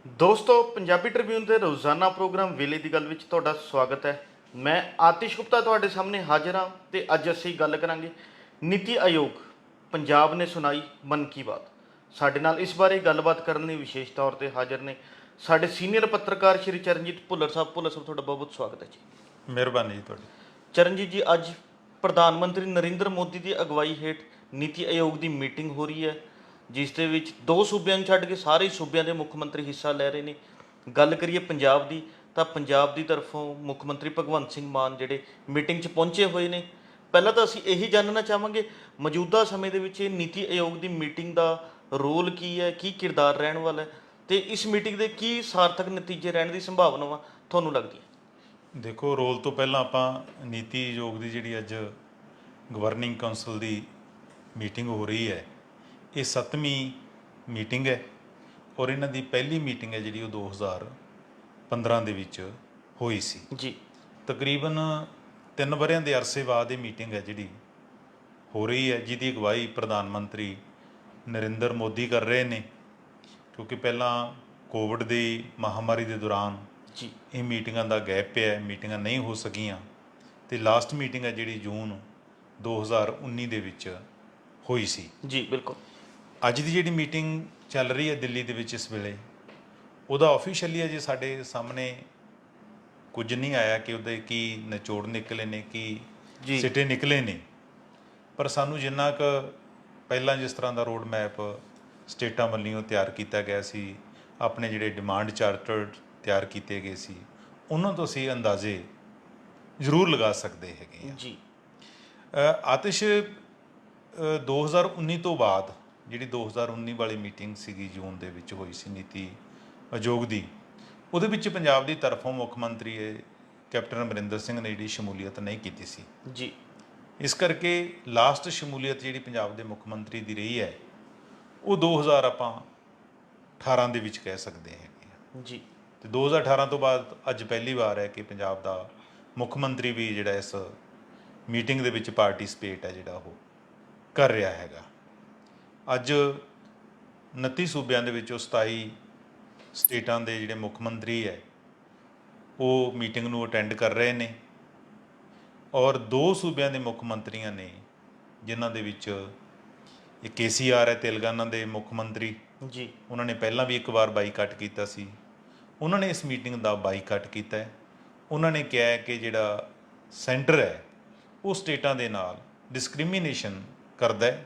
ਦੋਸਤੋ ਪੰਜਾਬੀ ਟ੍ਰਿਬਿਊਨ ਦੇ ਰੋਜ਼ਾਨਾ ਪ੍ਰੋਗਰਾਮ ਵੇਲੇ ਦੀ ਗੱਲ ਵਿੱਚ ਤੁਹਾਡਾ ਸਵਾਗਤ ਹੈ। ਮੈਂ ਆਤਿਸ਼ ਗੁਪਤਾ ਤੁਹਾਡੇ ਸਾਹਮਣੇ ਹਾਜ਼ਰ ਹਾਂ ਤੇ ਅੱਜ ਅਸੀਂ ਗੱਲ ਕਰਾਂਗੇ ਨੀਤੀ ਆਯੋਗ ਪੰਜਾਬ ਨੇ ਸੁਣਾਈ ਮਨ ਕੀ ਬਾਤ। ਸਾਡੇ ਨਾਲ ਇਸ ਬਾਰੇ ਗੱਲਬਾਤ ਕਰਨ ਲਈ ਵਿਸ਼ੇਸ਼ ਤੌਰ ਤੇ ਹਾਜ਼ਰ ਨੇ ਸਾਡੇ ਸੀਨੀਅਰ ਪੱਤਰਕਾਰ ਸ਼੍ਰੀ ਚਰਨਜੀਤ ਭੁੱਲਰ ਸਾਹਿਬ। ਭੁੱਲਰ ਸਾਹਿਬ ਤੁਹਾਡਾ ਬਹੁਤ ਬਹੁਤ ਸਵਾਗਤ ਹੈ ਜੀ। ਮਿਹਰਬਾਨੀ ਜੀ ਤੁਹਾਡੀ। ਚਰਨਜੀਤ ਜੀ, ਅੱਜ ਪ੍ਰਧਾਨ ਮੰਤਰੀ ਨਰਿੰਦਰ ਮੋਦੀ ਦੀ ਅਗਵਾਈ ਹੇਠ ਨੀਤੀ ਆਯੋਗ ਦੀ ਮੀਟਿੰਗ ਹੋ ਰਹੀ ਹੈ, ਜਿਸ ਦੇ ਵਿੱਚ ਦੋ ਸੂਬਿਆਂ ਨੂੰ ਛੱਡ ਕੇ ਸਾਰੇ ਸੂਬਿਆਂ ਦੇ ਮੁੱਖ ਮੰਤਰੀ ਹਿੱਸਾ ਲੈ ਰਹੇ ਨੇ। ਗੱਲ ਕਰੀਏ ਪੰਜਾਬ ਦੀ ਤਾਂ ਪੰਜਾਬ ਦੀ ਤਰਫੋਂ ਮੁੱਖ ਮੰਤਰੀ ਭਗਵੰਤ ਸਿੰਘ ਮਾਨ ਜਿਹੜੇ ਮੀਟਿੰਗ 'ਚ ਪਹੁੰਚੇ ਹੋਏ ਨੇ। ਪਹਿਲਾਂ ਤਾਂ ਅਸੀਂ ਇਹੀ ਜਾਣਨਾ ਚਾਹਾਂਗੇ ਮੌਜੂਦਾ ਸਮੇਂ ਦੇ ਵਿੱਚ ਇਹ ਨੀਤੀ ਆਯੋਗ ਦੀ ਮੀਟਿੰਗ ਦਾ ਰੋਲ ਕੀ ਹੈ, ਕੀ ਕਿਰਦਾਰ ਰਹਿਣ ਵਾਲਾ ਹੈ ਤੇ ਇਸ ਮੀਟਿੰਗ ਦੇ ਕੀ ਸਾਰਥਕ ਨਤੀਜੇ ਰਹਿਣ ਦੀ ਸੰਭਾਵਨਾਵਾਂ ਤੁਹਾਨੂੰ ਲੱਗਦੀ ਹੈ? ਦੇਖੋ, ਰੋਲ ਤੋਂ ਪਹਿਲਾਂ ਆਪਾਂ ਨੀਤੀ ਆਯੋਗ ਦੀ ਜਿਹੜੀ ਅੱਜ ਗਵਰਨਿੰਗ ਕੌਂਸਲ ਦੀ ਮੀਟਿੰਗ ਹੋ ਰਹੀ ਹੈ, ਇਹ 7ਵੀਂ ਮੀਟਿੰਗ ਹੈ ਔਰ ਇਹਨਾਂ ਦੀ ਪਹਿਲੀ ਮੀਟਿੰਗ ਹੈ ਜਿਹੜੀ ਉਹ 2015 ਦੇ ਵਿੱਚ ਹੋਈ ਸੀ ਜੀ। ਤਕਰੀਬਨ 3 ਵਰ੍ਹਿਆਂ ਦੇ ਅਰਸੇ ਬਾਅਦ ਇਹ ਮੀਟਿੰਗ ਹੈ ਜਿਹੜੀ ਹੋ ਰਹੀ ਹੈ, ਜਿਹਦੀ ਅਗਵਾਈ ਪ੍ਰਧਾਨ ਮੰਤਰੀ ਨਰਿੰਦਰ ਮੋਦੀ ਕਰ ਰਹੇ ਨੇ, ਕਿਉਂਕਿ ਪਹਿਲਾਂ ਕੋਵਿਡ ਦੀ ਮਹਾਮਾਰੀ ਦੇ ਦੌਰਾਨ ਜੀ ਇਹ ਮੀਟਿੰਗਾਂ ਦਾ ਗੈਪ ਪਿਆ, ਮੀਟਿੰਗਾਂ ਨਹੀਂ ਹੋ ਸਕੀਆਂ ਅਤੇ ਲਾਸਟ ਮੀਟਿੰਗ ਹੈ ਜਿਹੜੀ ਜੂਨ 2019 ਦੇ ਵਿੱਚ ਹੋਈ ਸੀ। ਜੀ ਬਿਲਕੁਲ। ਅੱਜ ਦੀ ਜਿਹੜੀ ਮੀਟਿੰਗ ਚੱਲ ਰਹੀ ਹੈ ਦਿੱਲੀ ਦੇ ਵਿੱਚ ਇਸ ਵੇਲੇ, ਉਹਦਾ ਆਫੀਸ਼ੀਅਲੀ ਅਜੇ ਸਾਡੇ ਸਾਹਮਣੇ ਕੁਝ ਨਹੀਂ ਆਇਆ ਕਿ ਉਹਦੇ ਕੀ ਨਿਚੋੜ ਨਿਕਲੇ ਨੇ, ਕੀ ਸਿੱਟੇ ਨਿਕਲੇ ਨੇ, ਪਰ ਸਾਨੂੰ ਜਿੰਨਾ ਕੁ ਪਹਿਲਾਂ ਜਿਸ ਤਰ੍ਹਾਂ ਦਾ ਰੋਡ ਮੈਪ ਸਟੇਟਾਂ ਵੱਲੋਂ ਤਿਆਰ ਕੀਤਾ ਗਿਆ ਸੀ, ਆਪਣੇ ਜਿਹੜੇ ਡਿਮਾਂਡ ਚਾਰਟਰ ਤਿਆਰ ਕੀਤੇ ਗਏ ਸੀ, ਉਹਨਾਂ ਤੋਂ ਅਸੀਂ ਅੰਦਾਜ਼ੇ ਜ਼ਰੂਰ ਲਗਾ ਸਕਦੇ ਹੈਗੇ ਜੀ। ਆਤਿਸ਼, 2019 ਤੋਂ ਬਾਅਦ ਜਿਹੜੀ 2019 ਵਾਲੀ ਮੀਟਿੰਗ ਸੀਗੀ ਜੂਨ ਦੇ ਵਿੱਚ ਹੋਈ ਸੀ ਨੀਤੀ ਆਯੋਗ ਦੀ, ਉਹਦੇ ਵਿੱਚ ਪੰਜਾਬ ਦੀ ਤਰਫੋਂ ਮੁੱਖ ਮੰਤਰੀ ਕੈਪਟਨ ਅਮਰਿੰਦਰ ਸਿੰਘ ਨੇ ਜਿਹੜੀ ਸ਼ਮੂਲੀਅਤ ਨਹੀਂ ਕੀਤੀ ਸੀ ਜੀ। ਇਸ ਕਰਕੇ ਲਾਸਟ ਸ਼ਮੂਲੀਅਤ ਜਿਹੜੀ ਪੰਜਾਬ ਦੇ ਮੁੱਖ ਮੰਤਰੀ ਦੀ ਰਹੀ ਹੈ ਉਹ 2018 ਦੇ ਵਿੱਚ ਕਹਿ ਸਕਦੇ ਹੈਗੇ ਆ ਜੀ। ਤੇ 2018 ਤੋਂ ਬਾਅਦ ਅੱਜ ਪਹਿਲੀ ਵਾਰ ਹੈ ਕਿ ਪੰਜਾਬ ਦਾ ਮੁੱਖ ਮੰਤਰੀ ਵੀ ਜਿਹੜਾ ਇਸ ਮੀਟਿੰਗ ਦੇ ਵਿੱਚ ਪਾਰਟੀਸਪੇਟ ਹੈ ਜਿਹੜਾ ਉਹ ਕਰ ਰਿਹਾ ਹੈਗਾ। ਅੱਜ 29 ਸੂਬਿਆਂ ਦੇ ਵਿੱਚੋਂ 27 ਸਟੇਟਾਂ ਦੇ ਜਿਹੜੇ ਮੁੱਖ ਮੰਤਰੀ ਹੈ ਉਹ ਮੀਟਿੰਗ ਨੂੰ ਅਟੈਂਡ ਕਰ ਰਹੇ ਨੇ ਔਰ 2 ਸੂਬਿਆਂ ਦੇ ਮੁੱਖ ਮੰਤਰੀਆਂ ਨੇ ਜਿਨ੍ਹਾਂ ਦੇ ਵਿੱਚ ਇੱਕ KCR ਹੈ, ਤੇਲੰਗਾਨਾ ਦੇ ਮੁੱਖ ਮੰਤਰੀ ਜੀ। ਉਹਨਾਂ ਨੇ ਪਹਿਲਾਂ ਵੀ ਇੱਕ ਵਾਰ ਬਾਈਕਾਟ ਕੀਤਾ ਸੀ, ਉਹਨਾਂ ਨੇ ਇਸ ਮੀਟਿੰਗ ਦਾ ਬਾਈਕਾਟ ਕੀਤਾ ਹੈ। ਉਹਨਾਂ ਨੇ ਕਿਹਾ ਹੈ ਕਿ ਜਿਹੜਾ ਸੈਂਟਰ ਹੈ ਉਹ ਸਟੇਟਾਂ ਦੇ ਨਾਲ ਡਿਸਕ੍ਰਿਮੀਨੇਸ਼ਨ ਕਰਦਾ ਹੈ,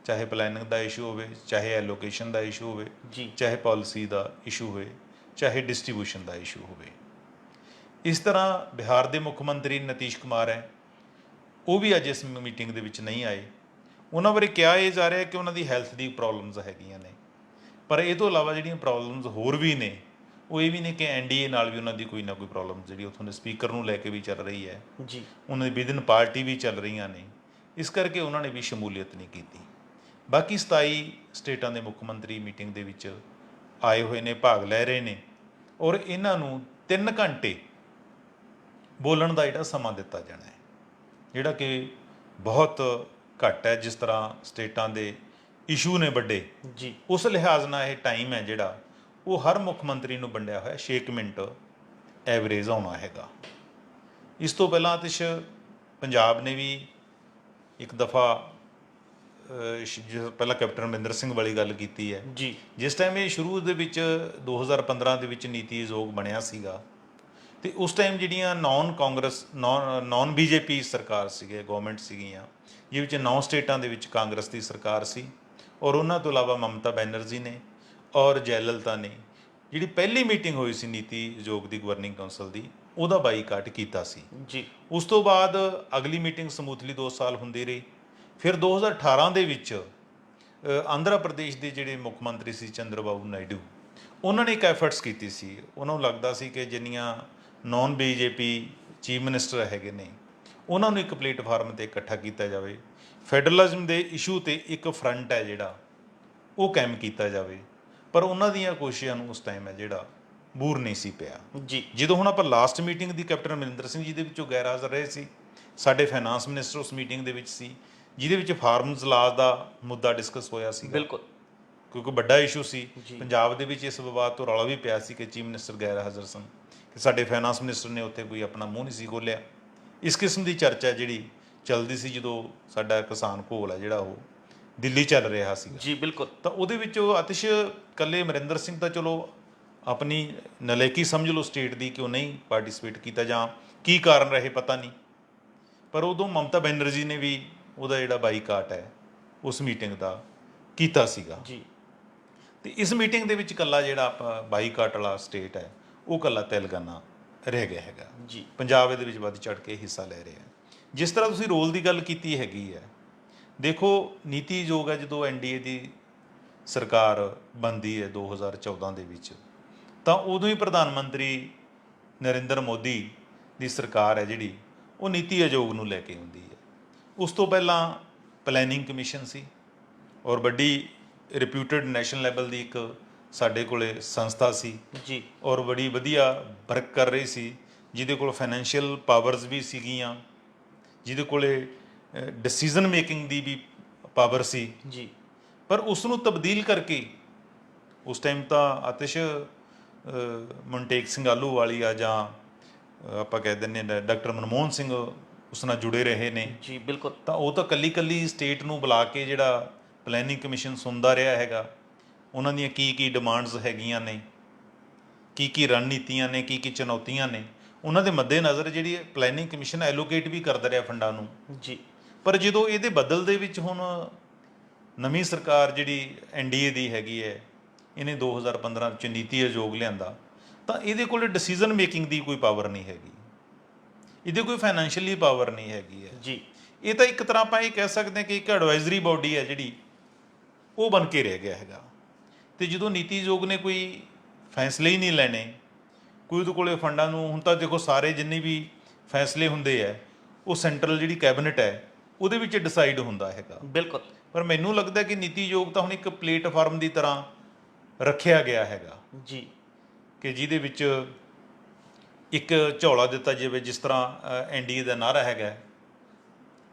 ਚਾਹੇ ਪਲੈਨਿੰਗ ਦਾ ਇਸ਼ੂ ਹੋਵੇ, ਚਾਹੇ ਐਲੋਕੇਸ਼ਨ ਦਾ ਇਸ਼ੂ ਹੋਵੇ ਜੀ। ਚਾਹੇ ਪਾਲਿਸੀ ਦਾ ਇਸ਼ੂ ਹੋਵੇ, ਚਾਹੇ ਡਿਸਟ੍ਰੀਬਿਊਸ਼ਨ ਦਾ ਇਸ਼ੂ ਹੋਵੇ। ਇਸ ਤਰ੍ਹਾਂ ਬਿਹਾਰ ਦੇ ਮੁੱਖ ਮੰਤਰੀ ਨਿਤੀਸ਼ ਕੁਮਾਰ ਹੈ, ਉਹ ਵੀ ਅੱਜ ਇਸ ਮੀਟਿੰਗ ਦੇ ਵਿੱਚ ਨਹੀਂ ਆਏ। ਉਹਨਾਂ ਬਾਰੇ ਕਿਹਾ ਇਹ ਜਾ ਰਿਹਾ ਕਿ ਉਹਨਾਂ ਦੀ ਹੈਲਥ ਦੀ ਪ੍ਰੋਬਲਮਸ ਹੈਗੀਆਂ ਨੇ, ਪਰ ਇਹ ਤੋਂ ਇਲਾਵਾ ਜਿਹੜੀਆਂ ਪ੍ਰੋਬਲਮਸ ਹੋਰ ਵੀ ਨੇ ਉਹ ਇਹ ਵੀ ਨੇ ਕਿ NDA ਨਾਲ ਵੀ ਉਹਨਾਂ ਦੀ ਕੋਈ ਨਾ ਕੋਈ ਪ੍ਰੋਬਲਮ ਜਿਹੜੀ ਉੱਥੋਂ ਦੇ ਸਪੀਕਰ ਨੂੰ ਲੈ ਕੇ ਵੀ ਚੱਲ ਰਹੀ ਹੈ ਜੀ। ਉਹਨਾਂ ਦੀ ਵਿਦਨ ਪਾਰਟੀ ਵੀ ਚੱਲ ਰਹੀਆਂ ਨੇ, ਇਸ ਕਰਕੇ ਉਹਨਾਂ ਨੇ ਵੀ ਸ਼ਮੂਲੀਅਤ ਨਹੀਂ ਕੀਤੀ। ਬਾਕੀ 27 ਸਟੇਟਾਂ ਦੇ ਮੁੱਖ ਮੰਤਰੀ ਮੀਟਿੰਗ ਦੇ ਵਿੱਚ ਆਏ ਹੋਏ ਨੇ, ਭਾਗ ਲੈ ਰਹੇ ਨੇ ਔਰ ਇਹਨਾਂ ਨੂੰ 3 ਘੰਟੇ ਬੋਲਣ ਦਾ ਜਿਹੜਾ ਸਮਾਂ ਦਿੱਤਾ ਜਾਣਾ ਹੈ, ਜਿਹੜਾ ਕਿ ਬਹੁਤ ਘੱਟ ਹੈ। ਜਿਸ ਤਰ੍ਹਾਂ ਸਟੇਟਾਂ ਦੇ ਇਸ਼ੂ ਨੇ ਵੱਡੇ, ਜੀ, ਉਸ ਲਿਹਾਜ਼ ਨਾਲ ਇਹ ਟਾਈਮ ਹੈ ਜਿਹੜਾ ਉਹ ਹਰ ਮੁੱਖ ਮੰਤਰੀ ਨੂੰ ਵੰਡਿਆ ਹੋਇਆ 6 ਮਿੰਟ ਐਵਰੇਜ ਆਉਣਾ ਹੈਗਾ। ਇਸ ਤੋਂ ਪਹਿਲਾਂ ਆਤਿਸ਼, ਪੰਜਾਬ ਨੇ ਵੀ ਇੱਕ ਦਫਾ ਪਹਿਲਾਂ ਕੈਪਟਨ ਅਮਰਿੰਦਰ ਸਿੰਘ ਵਾਲੀ ਗੱਲ ਕੀਤੀ ਹੈ ਜੀ। ਜਿਸ ਟਾਈਮ ਇਹ ਸ਼ੁਰੂ ਦੇ ਵਿੱਚ 2015 ਦੇ ਵਿੱਚ ਨੀਤੀ ਆਯੋਗ ਬਣਿਆ ਸੀਗਾ ਅਤੇ ਉਸ ਟਾਈਮ ਜਿਹੜੀਆਂ ਨੌਨ BJP ਸਰਕਾਰ ਸੀਗੇ, ਗੌਰਮੈਂਟ ਸੀਗੀਆਂ, ਜਿਹਦੇ ਵਿੱਚ 9 ਸਟੇਟਾਂ ਦੇ ਵਿੱਚ ਕਾਂਗਰਸ ਦੀ ਸਰਕਾਰ ਸੀ ਔਰ ਉਹਨਾਂ ਤੋਂ ਇਲਾਵਾ ਮਮਤਾ ਬੈਨਰਜੀ ਨੇ ਔਰ ਜੈਲਲਤਾ ਨੇ ਜਿਹੜੀ ਪਹਿਲੀ ਮੀਟਿੰਗ ਹੋਈ ਸੀ ਨੀਤੀ ਆਯੋਗ ਦੀ ਗਵਰਨਿੰਗ ਕੌਂਸਲ ਦੀ, ਉਹਦਾ ਬਾਈਕਾਟ ਕੀਤਾ ਸੀ ਜੀ। ਉਸ ਤੋਂ ਬਾਅਦ ਅਗਲੀ ਮੀਟਿੰਗ ਸਮੂਥਲੀ 2 ਸਾਲ ਹੁੰਦੀ ਰਹੀ। ਫਿਰ 2018 ਦੇ ਵਿੱਚ ਆਂਧਰਾ ਪ੍ਰਦੇਸ਼ ਦੇ ਜਿਹੜੇ ਮੁੱਖ ਮੰਤਰੀ ਸੀ ਚੰਦਰਬਾਬੂ ਨਾਇਡੂ, ਉਹਨਾਂ ਨੇ ਇੱਕ ਐਫਰਟਸ ਕੀਤੀ ਸੀ। ਉਹਨਾਂ ਨੂੰ ਲੱਗਦਾ ਸੀ ਕਿ ਜਿੰਨੀਆਂ ਨੌਨ BJP ਚੀਫ ਮਿਨਿਸਟਰ ਹੈਗੇ ਨੇ ਉਹਨਾਂ ਨੂੰ ਇੱਕ ਪਲੇਟਫਾਰਮ 'ਤੇ ਇਕੱਠਾ ਕੀਤਾ ਜਾਵੇ, ਫੈਡਰਲਿਜ਼ਮ ਦੇ ਇਸ਼ੂ 'ਤੇ ਇੱਕ ਫਰੰਟ ਹੈ ਜਿਹੜਾ ਉਹ ਕਾਇਮ ਕੀਤਾ ਜਾਵੇ, ਪਰ ਉਹਨਾਂ ਦੀਆਂ ਕੋਸ਼ਿਸ਼ਾਂ ਨੂੰ ਉਸ ਟਾਈਮ ਹੈ ਜਿਹੜਾ ਬੂਰ ਨਹੀਂ ਸੀ ਪਿਆ। ਜੀ। ਜਦੋਂ ਹੁਣ ਆਪਾਂ ਲਾਸਟ ਮੀਟਿੰਗ ਦੀ ਕੈਪਟਨ ਅਮਰਿੰਦਰ ਸਿੰਘ ਜੀ ਦੇ ਵਿੱਚੋਂ ਗੈਰ ਹਾਜ਼ਰ ਰਹੇ ਸੀ, ਸਾਡੇ ਫਾਈਨਾਂਸ ਮਿਨਿਸਟਰ ਉਸ ਮੀਟਿੰਗ ਦੇ ਵਿੱਚ ਸੀ ਜਿਹਦੇ ਵਿੱਚ ਫਾਰਮਰਸ ਲਾਅ ਦਾ ਮੁੱਦਾ ਡਿਸਕਸ ਹੋਇਆ ਸੀ। ਬਿਲਕੁਲ। ਕਿਉਂਕਿ ਵੱਡਾ ਇਸ਼ੂ ਸੀ ਜੀ। ਪੰਜਾਬ ਦੇ ਵਿੱਚ। ਇਸ ਵਿਵਾਦ ਤੋਂ ਰੌਲਾ ਵੀ ਪਿਆ ਸੀ ਕਿ ਚੀਫ ਮਿਨਿਸਟਰ ਗੈਰ ਹਾਜ਼ਰ ਸਨ, ਕਿ ਸਾਡੇ ਫਾਈਨਾਂਸ ਮਿਨਿਸਟਰ ਨੇ ਉੱਥੇ ਕੋਈ ਆਪਣਾ ਮੂੰਹ ਨਹੀਂ ਸੀ ਖੋਲ੍ਹਿਆ। ਇਸ ਕਿਸਮ ਦੀ ਚਰਚਾ ਜਿਹੜੀ ਚੱਲਦੀ ਸੀ ਜਦੋਂ ਸਾਡਾ ਕਿਸਾਨ ਘੋਲ ਹੈ ਜਿਹੜਾ ਉਹ ਦਿੱਲੀ ਚੱਲ ਰਿਹਾ ਸੀਗਾ। ਜੀ ਬਿਲਕੁਲ। ਤਾਂ ਉਹਦੇ ਵਿੱਚ ਉਹ ਆਤਿਸ਼ ਇਕੱਲੇ ਅਮਰਿੰਦਰ ਸਿੰਘ ਤਾਂ ਚਲੋ ਆਪਣੀ ਨਲਾਇਕੀ ਸਮਝ ਲਓ ਸਟੇਟ ਦੀ ਕਿ ਉਹ ਨਹੀਂ ਪਾਰਟਿਸਿਪੇਟ ਕੀਤਾ, ਜਾਂ ਕੀ ਕਾਰਨ ਰਹੇ ਪਤਾ ਨਹੀਂ, ਪਰ ਉਦੋਂ ਮਮਤਾ ਬੈਨਰਜੀ ਨੇ ਵੀ ਉਹਦਾ ਜਿਹੜਾ ਬਾਈਕਾਟ ਹੈ ਉਸ ਮੀਟਿੰਗ ਦਾ ਕੀਤਾ ਸੀਗਾ। ਜੀ। ਤੇ ਇਸ ਮੀਟਿੰਗ ਦੇ ਵਿੱਚ ਇਕੱਲਾ ਜਿਹੜਾ ਆਪਾਂ ਬਾਈਕਾਟ ਵਾਲਾ ਸਟੇਟ ਹੈ ਉਹ ਇਕੱਲਾ ਤੇਲੰਗਾਨਾ ਰਹਿ ਗਿਆ ਹੈਗਾ। ਜੀ। ਪੰਜਾਬ ਇਹਦੇ ਵਿੱਚ ਵੱਧ ਚੜ੍ਹ ਕੇ ਹਿੱਸਾ ਲੈ ਰਿਹਾ। ਜਿਸ ਤਰ੍ਹਾਂ ਤੁਸੀਂ ਰੋਲ ਦੀ ਗੱਲ ਕੀਤੀ ਹੈਗੀ ਹੈ, ਦੇਖੋ ਨੀਤੀ ਆਯੋਗ ਹੈ ਜਦੋਂ ਐਨਡੀਏ ਦੀ ਸਰਕਾਰ ਬਣਦੀ ਹੈ 2014 ਦੇ ਵਿੱਚ, ਤਾਂ ਉਦੋਂ ਹੀ ਪ੍ਰਧਾਨ ਮੰਤਰੀ ਨਰਿੰਦਰ ਮੋਦੀ ਦੀ ਸਰਕਾਰ ਹੈ ਜਿਹੜੀ ਉਹ ਨੀਤੀ ਆਯੋਗ ਨੂੰ ਲੈ ਕੇ ਆਉਂਦੀ ਹੈ। ਉਸ ਤੋਂ ਪਹਿਲਾਂ ਪਲੈਨਿੰਗ ਕਮਿਸ਼ਨ ਸੀ, ਔਰ ਵੱਡੀ ਰਿਪਿਊਟਡ ਨੈਸ਼ਨਲ ਲੈਵਲ ਦੀ ਇੱਕ ਸਾਡੇ ਕੋਲੇ ਸੰਸਥਾ ਸੀ ਜੀ। ਔਰ ਬੜੀ ਵਧੀਆ ਵਰਕ ਕਰ ਰਹੀ ਸੀ, ਜਿਹਦੇ ਕੋਲ ਫਾਈਨੈਂਸ਼ੀਅਲ ਪਾਵਰਸ ਵੀ ਸੀਗੀਆਂ, ਜਿਹਦੇ ਕੋਲੇ ਡਿਸੀਜ਼ਨ ਮੇਕਿੰਗ ਦੀ ਵੀ ਪਾਵਰ ਸੀ। ਜੀ। ਪਰ ਉਸ ਨੂੰ ਤਬਦੀਲ ਕਰਕੇ ਉਸ ਟਾਈਮ ਤਾਂ ਆਤਿਸ਼ ਮਨਟੇਕ ਸਿੰਘ ਆਹਲੂਵਾਲੀਆ ਜਾਂ ਆਪਾਂ ਕਹਿ ਦਿੰਦੇ ਹਾਂ ਡਾਕਟਰ ਮਨਮੋਹਨ ਸਿੰਘ ਉਸ ਨਾਲ ਜੁੜੇ ਰਹੇ ਨੇ। ਜੀ ਬਿਲਕੁਲ। ਤਾਂ ਉਹ ਤਾਂ ਕੱਲੀ ਸਟੇਟ ਨੂੰ ਬੁਲਾ ਕੇ ਜਿਹੜਾ ਪਲੈਨਿੰਗ ਕਮਿਸ਼ਨ ਸੁਣਦਾ ਰਿਹਾ ਹੈਗਾ, ਉਹਨਾਂ ਦੀਆਂ ਕੀ ਡਿਮਾਂਡਸ ਹੈਗੀਆਂ ਨੇ, ਕੀ ਰਣਨੀਤੀਆਂ ਨੇ, ਕੀ ਚੁਣੌਤੀਆਂ ਨੇ, ਉਹਨਾਂ ਦੇ ਮੱਦੇਨਜ਼ਰ ਜਿਹੜੀ ਪਲੈਨਿੰਗ ਕਮਿਸ਼ਨ ਐਲੋਕੇਟ ਵੀ ਕਰਦਾ ਰਿਹਾ ਫੰਡਾਂ ਨੂੰ। ਜੀ। ਪਰ ਜਦੋਂ ਇਹਦੇ ਬਦਲ ਦੇ ਵਿੱਚ ਹੁਣ ਨਵੀਂ ਸਰਕਾਰ ਜਿਹੜੀ ਐਨਡੀਏ ਦੀ ਹੈਗੀ ਹੈ, ਇਹਨੇ 2015 ਵਿੱਚ ਨੀਤੀ ਆਯੋਗ ਲਿਆਂਦਾ, ਤਾਂ ਇਹਦੇ ਕੋਲ ਡਿਸੀਜ਼ਨ ਮੇਕਿੰਗ ਦੀ ਕੋਈ ਪਾਵਰ ਨਹੀਂ ਹੈਗੀ, ਇਹਦੇ ਕੋਈ ਫਾਈਨੈਂਸ਼ੀਅਲੀ ਪਾਵਰ ਨਹੀਂ ਹੈਗੀ ਹੈ। ਜੀ। ਇਹ ਤਾਂ ਇੱਕ ਤਰ੍ਹਾਂ ਆਪਾਂ ਇਹ ਕਹਿ ਸਕਦੇ ਹਾਂ ਕਿ ਇੱਕ ਐਡਵਾਈਜ਼ਰੀ ਬਾਡੀ ਹੈ ਜਿਹੜੀ ਉਹ ਬਣ ਕੇ ਰਹਿ ਗਿਆ ਹੈਗਾ। ਤੇ ਜਦੋਂ ਨੀਤੀ ਆਯੋਗ ਨੇ ਕੋਈ ਫੈਸਲੇ ਹੀ ਨਹੀਂ ਲੈਣੇ, ਕੋਈ ਉਹਦੇ ਕੋਲੇ ਫੰਡਾਂ ਨੂੰ, ਹੁਣ ਤਾਂ ਦੇਖੋ ਸਾਰੇ ਜਿੰਨੇ ਵੀ ਫੈਸਲੇ ਹੁੰਦੇ ਹੈ ਉਹ ਸੈਂਟਰਲ ਜਿਹੜੀ ਕੈਬਨਿਟ ਹੈ ਉਹਦੇ ਵਿੱਚ ਡਿਸਾਈਡ ਹੁੰਦਾ ਹੈਗਾ। ਬਿਲਕੁਲ। ਪਰ ਮੈਨੂੰ ਲੱਗਦਾ ਕਿ ਨੀਤੀ ਆਯੋਗ ਤਾਂ ਹੁਣ ਇੱਕ ਪਲੇਟਫਾਰਮ ਦੀ ਤਰ੍ਹਾਂ ਰੱਖਿਆ ਗਿਆ ਹੈਗਾ, ਜੀ। ਕਿ ਜਿਹਦੇ ਵਿੱਚ ਇੱਕ ਝੋਲਾ ਦਿੱਤਾ ਜਾਵੇ, ਜਿਸ ਤਰ੍ਹਾਂ ਐਨਡੀਏ ਦਾ ਨਾਅਰਾ ਹੈਗਾ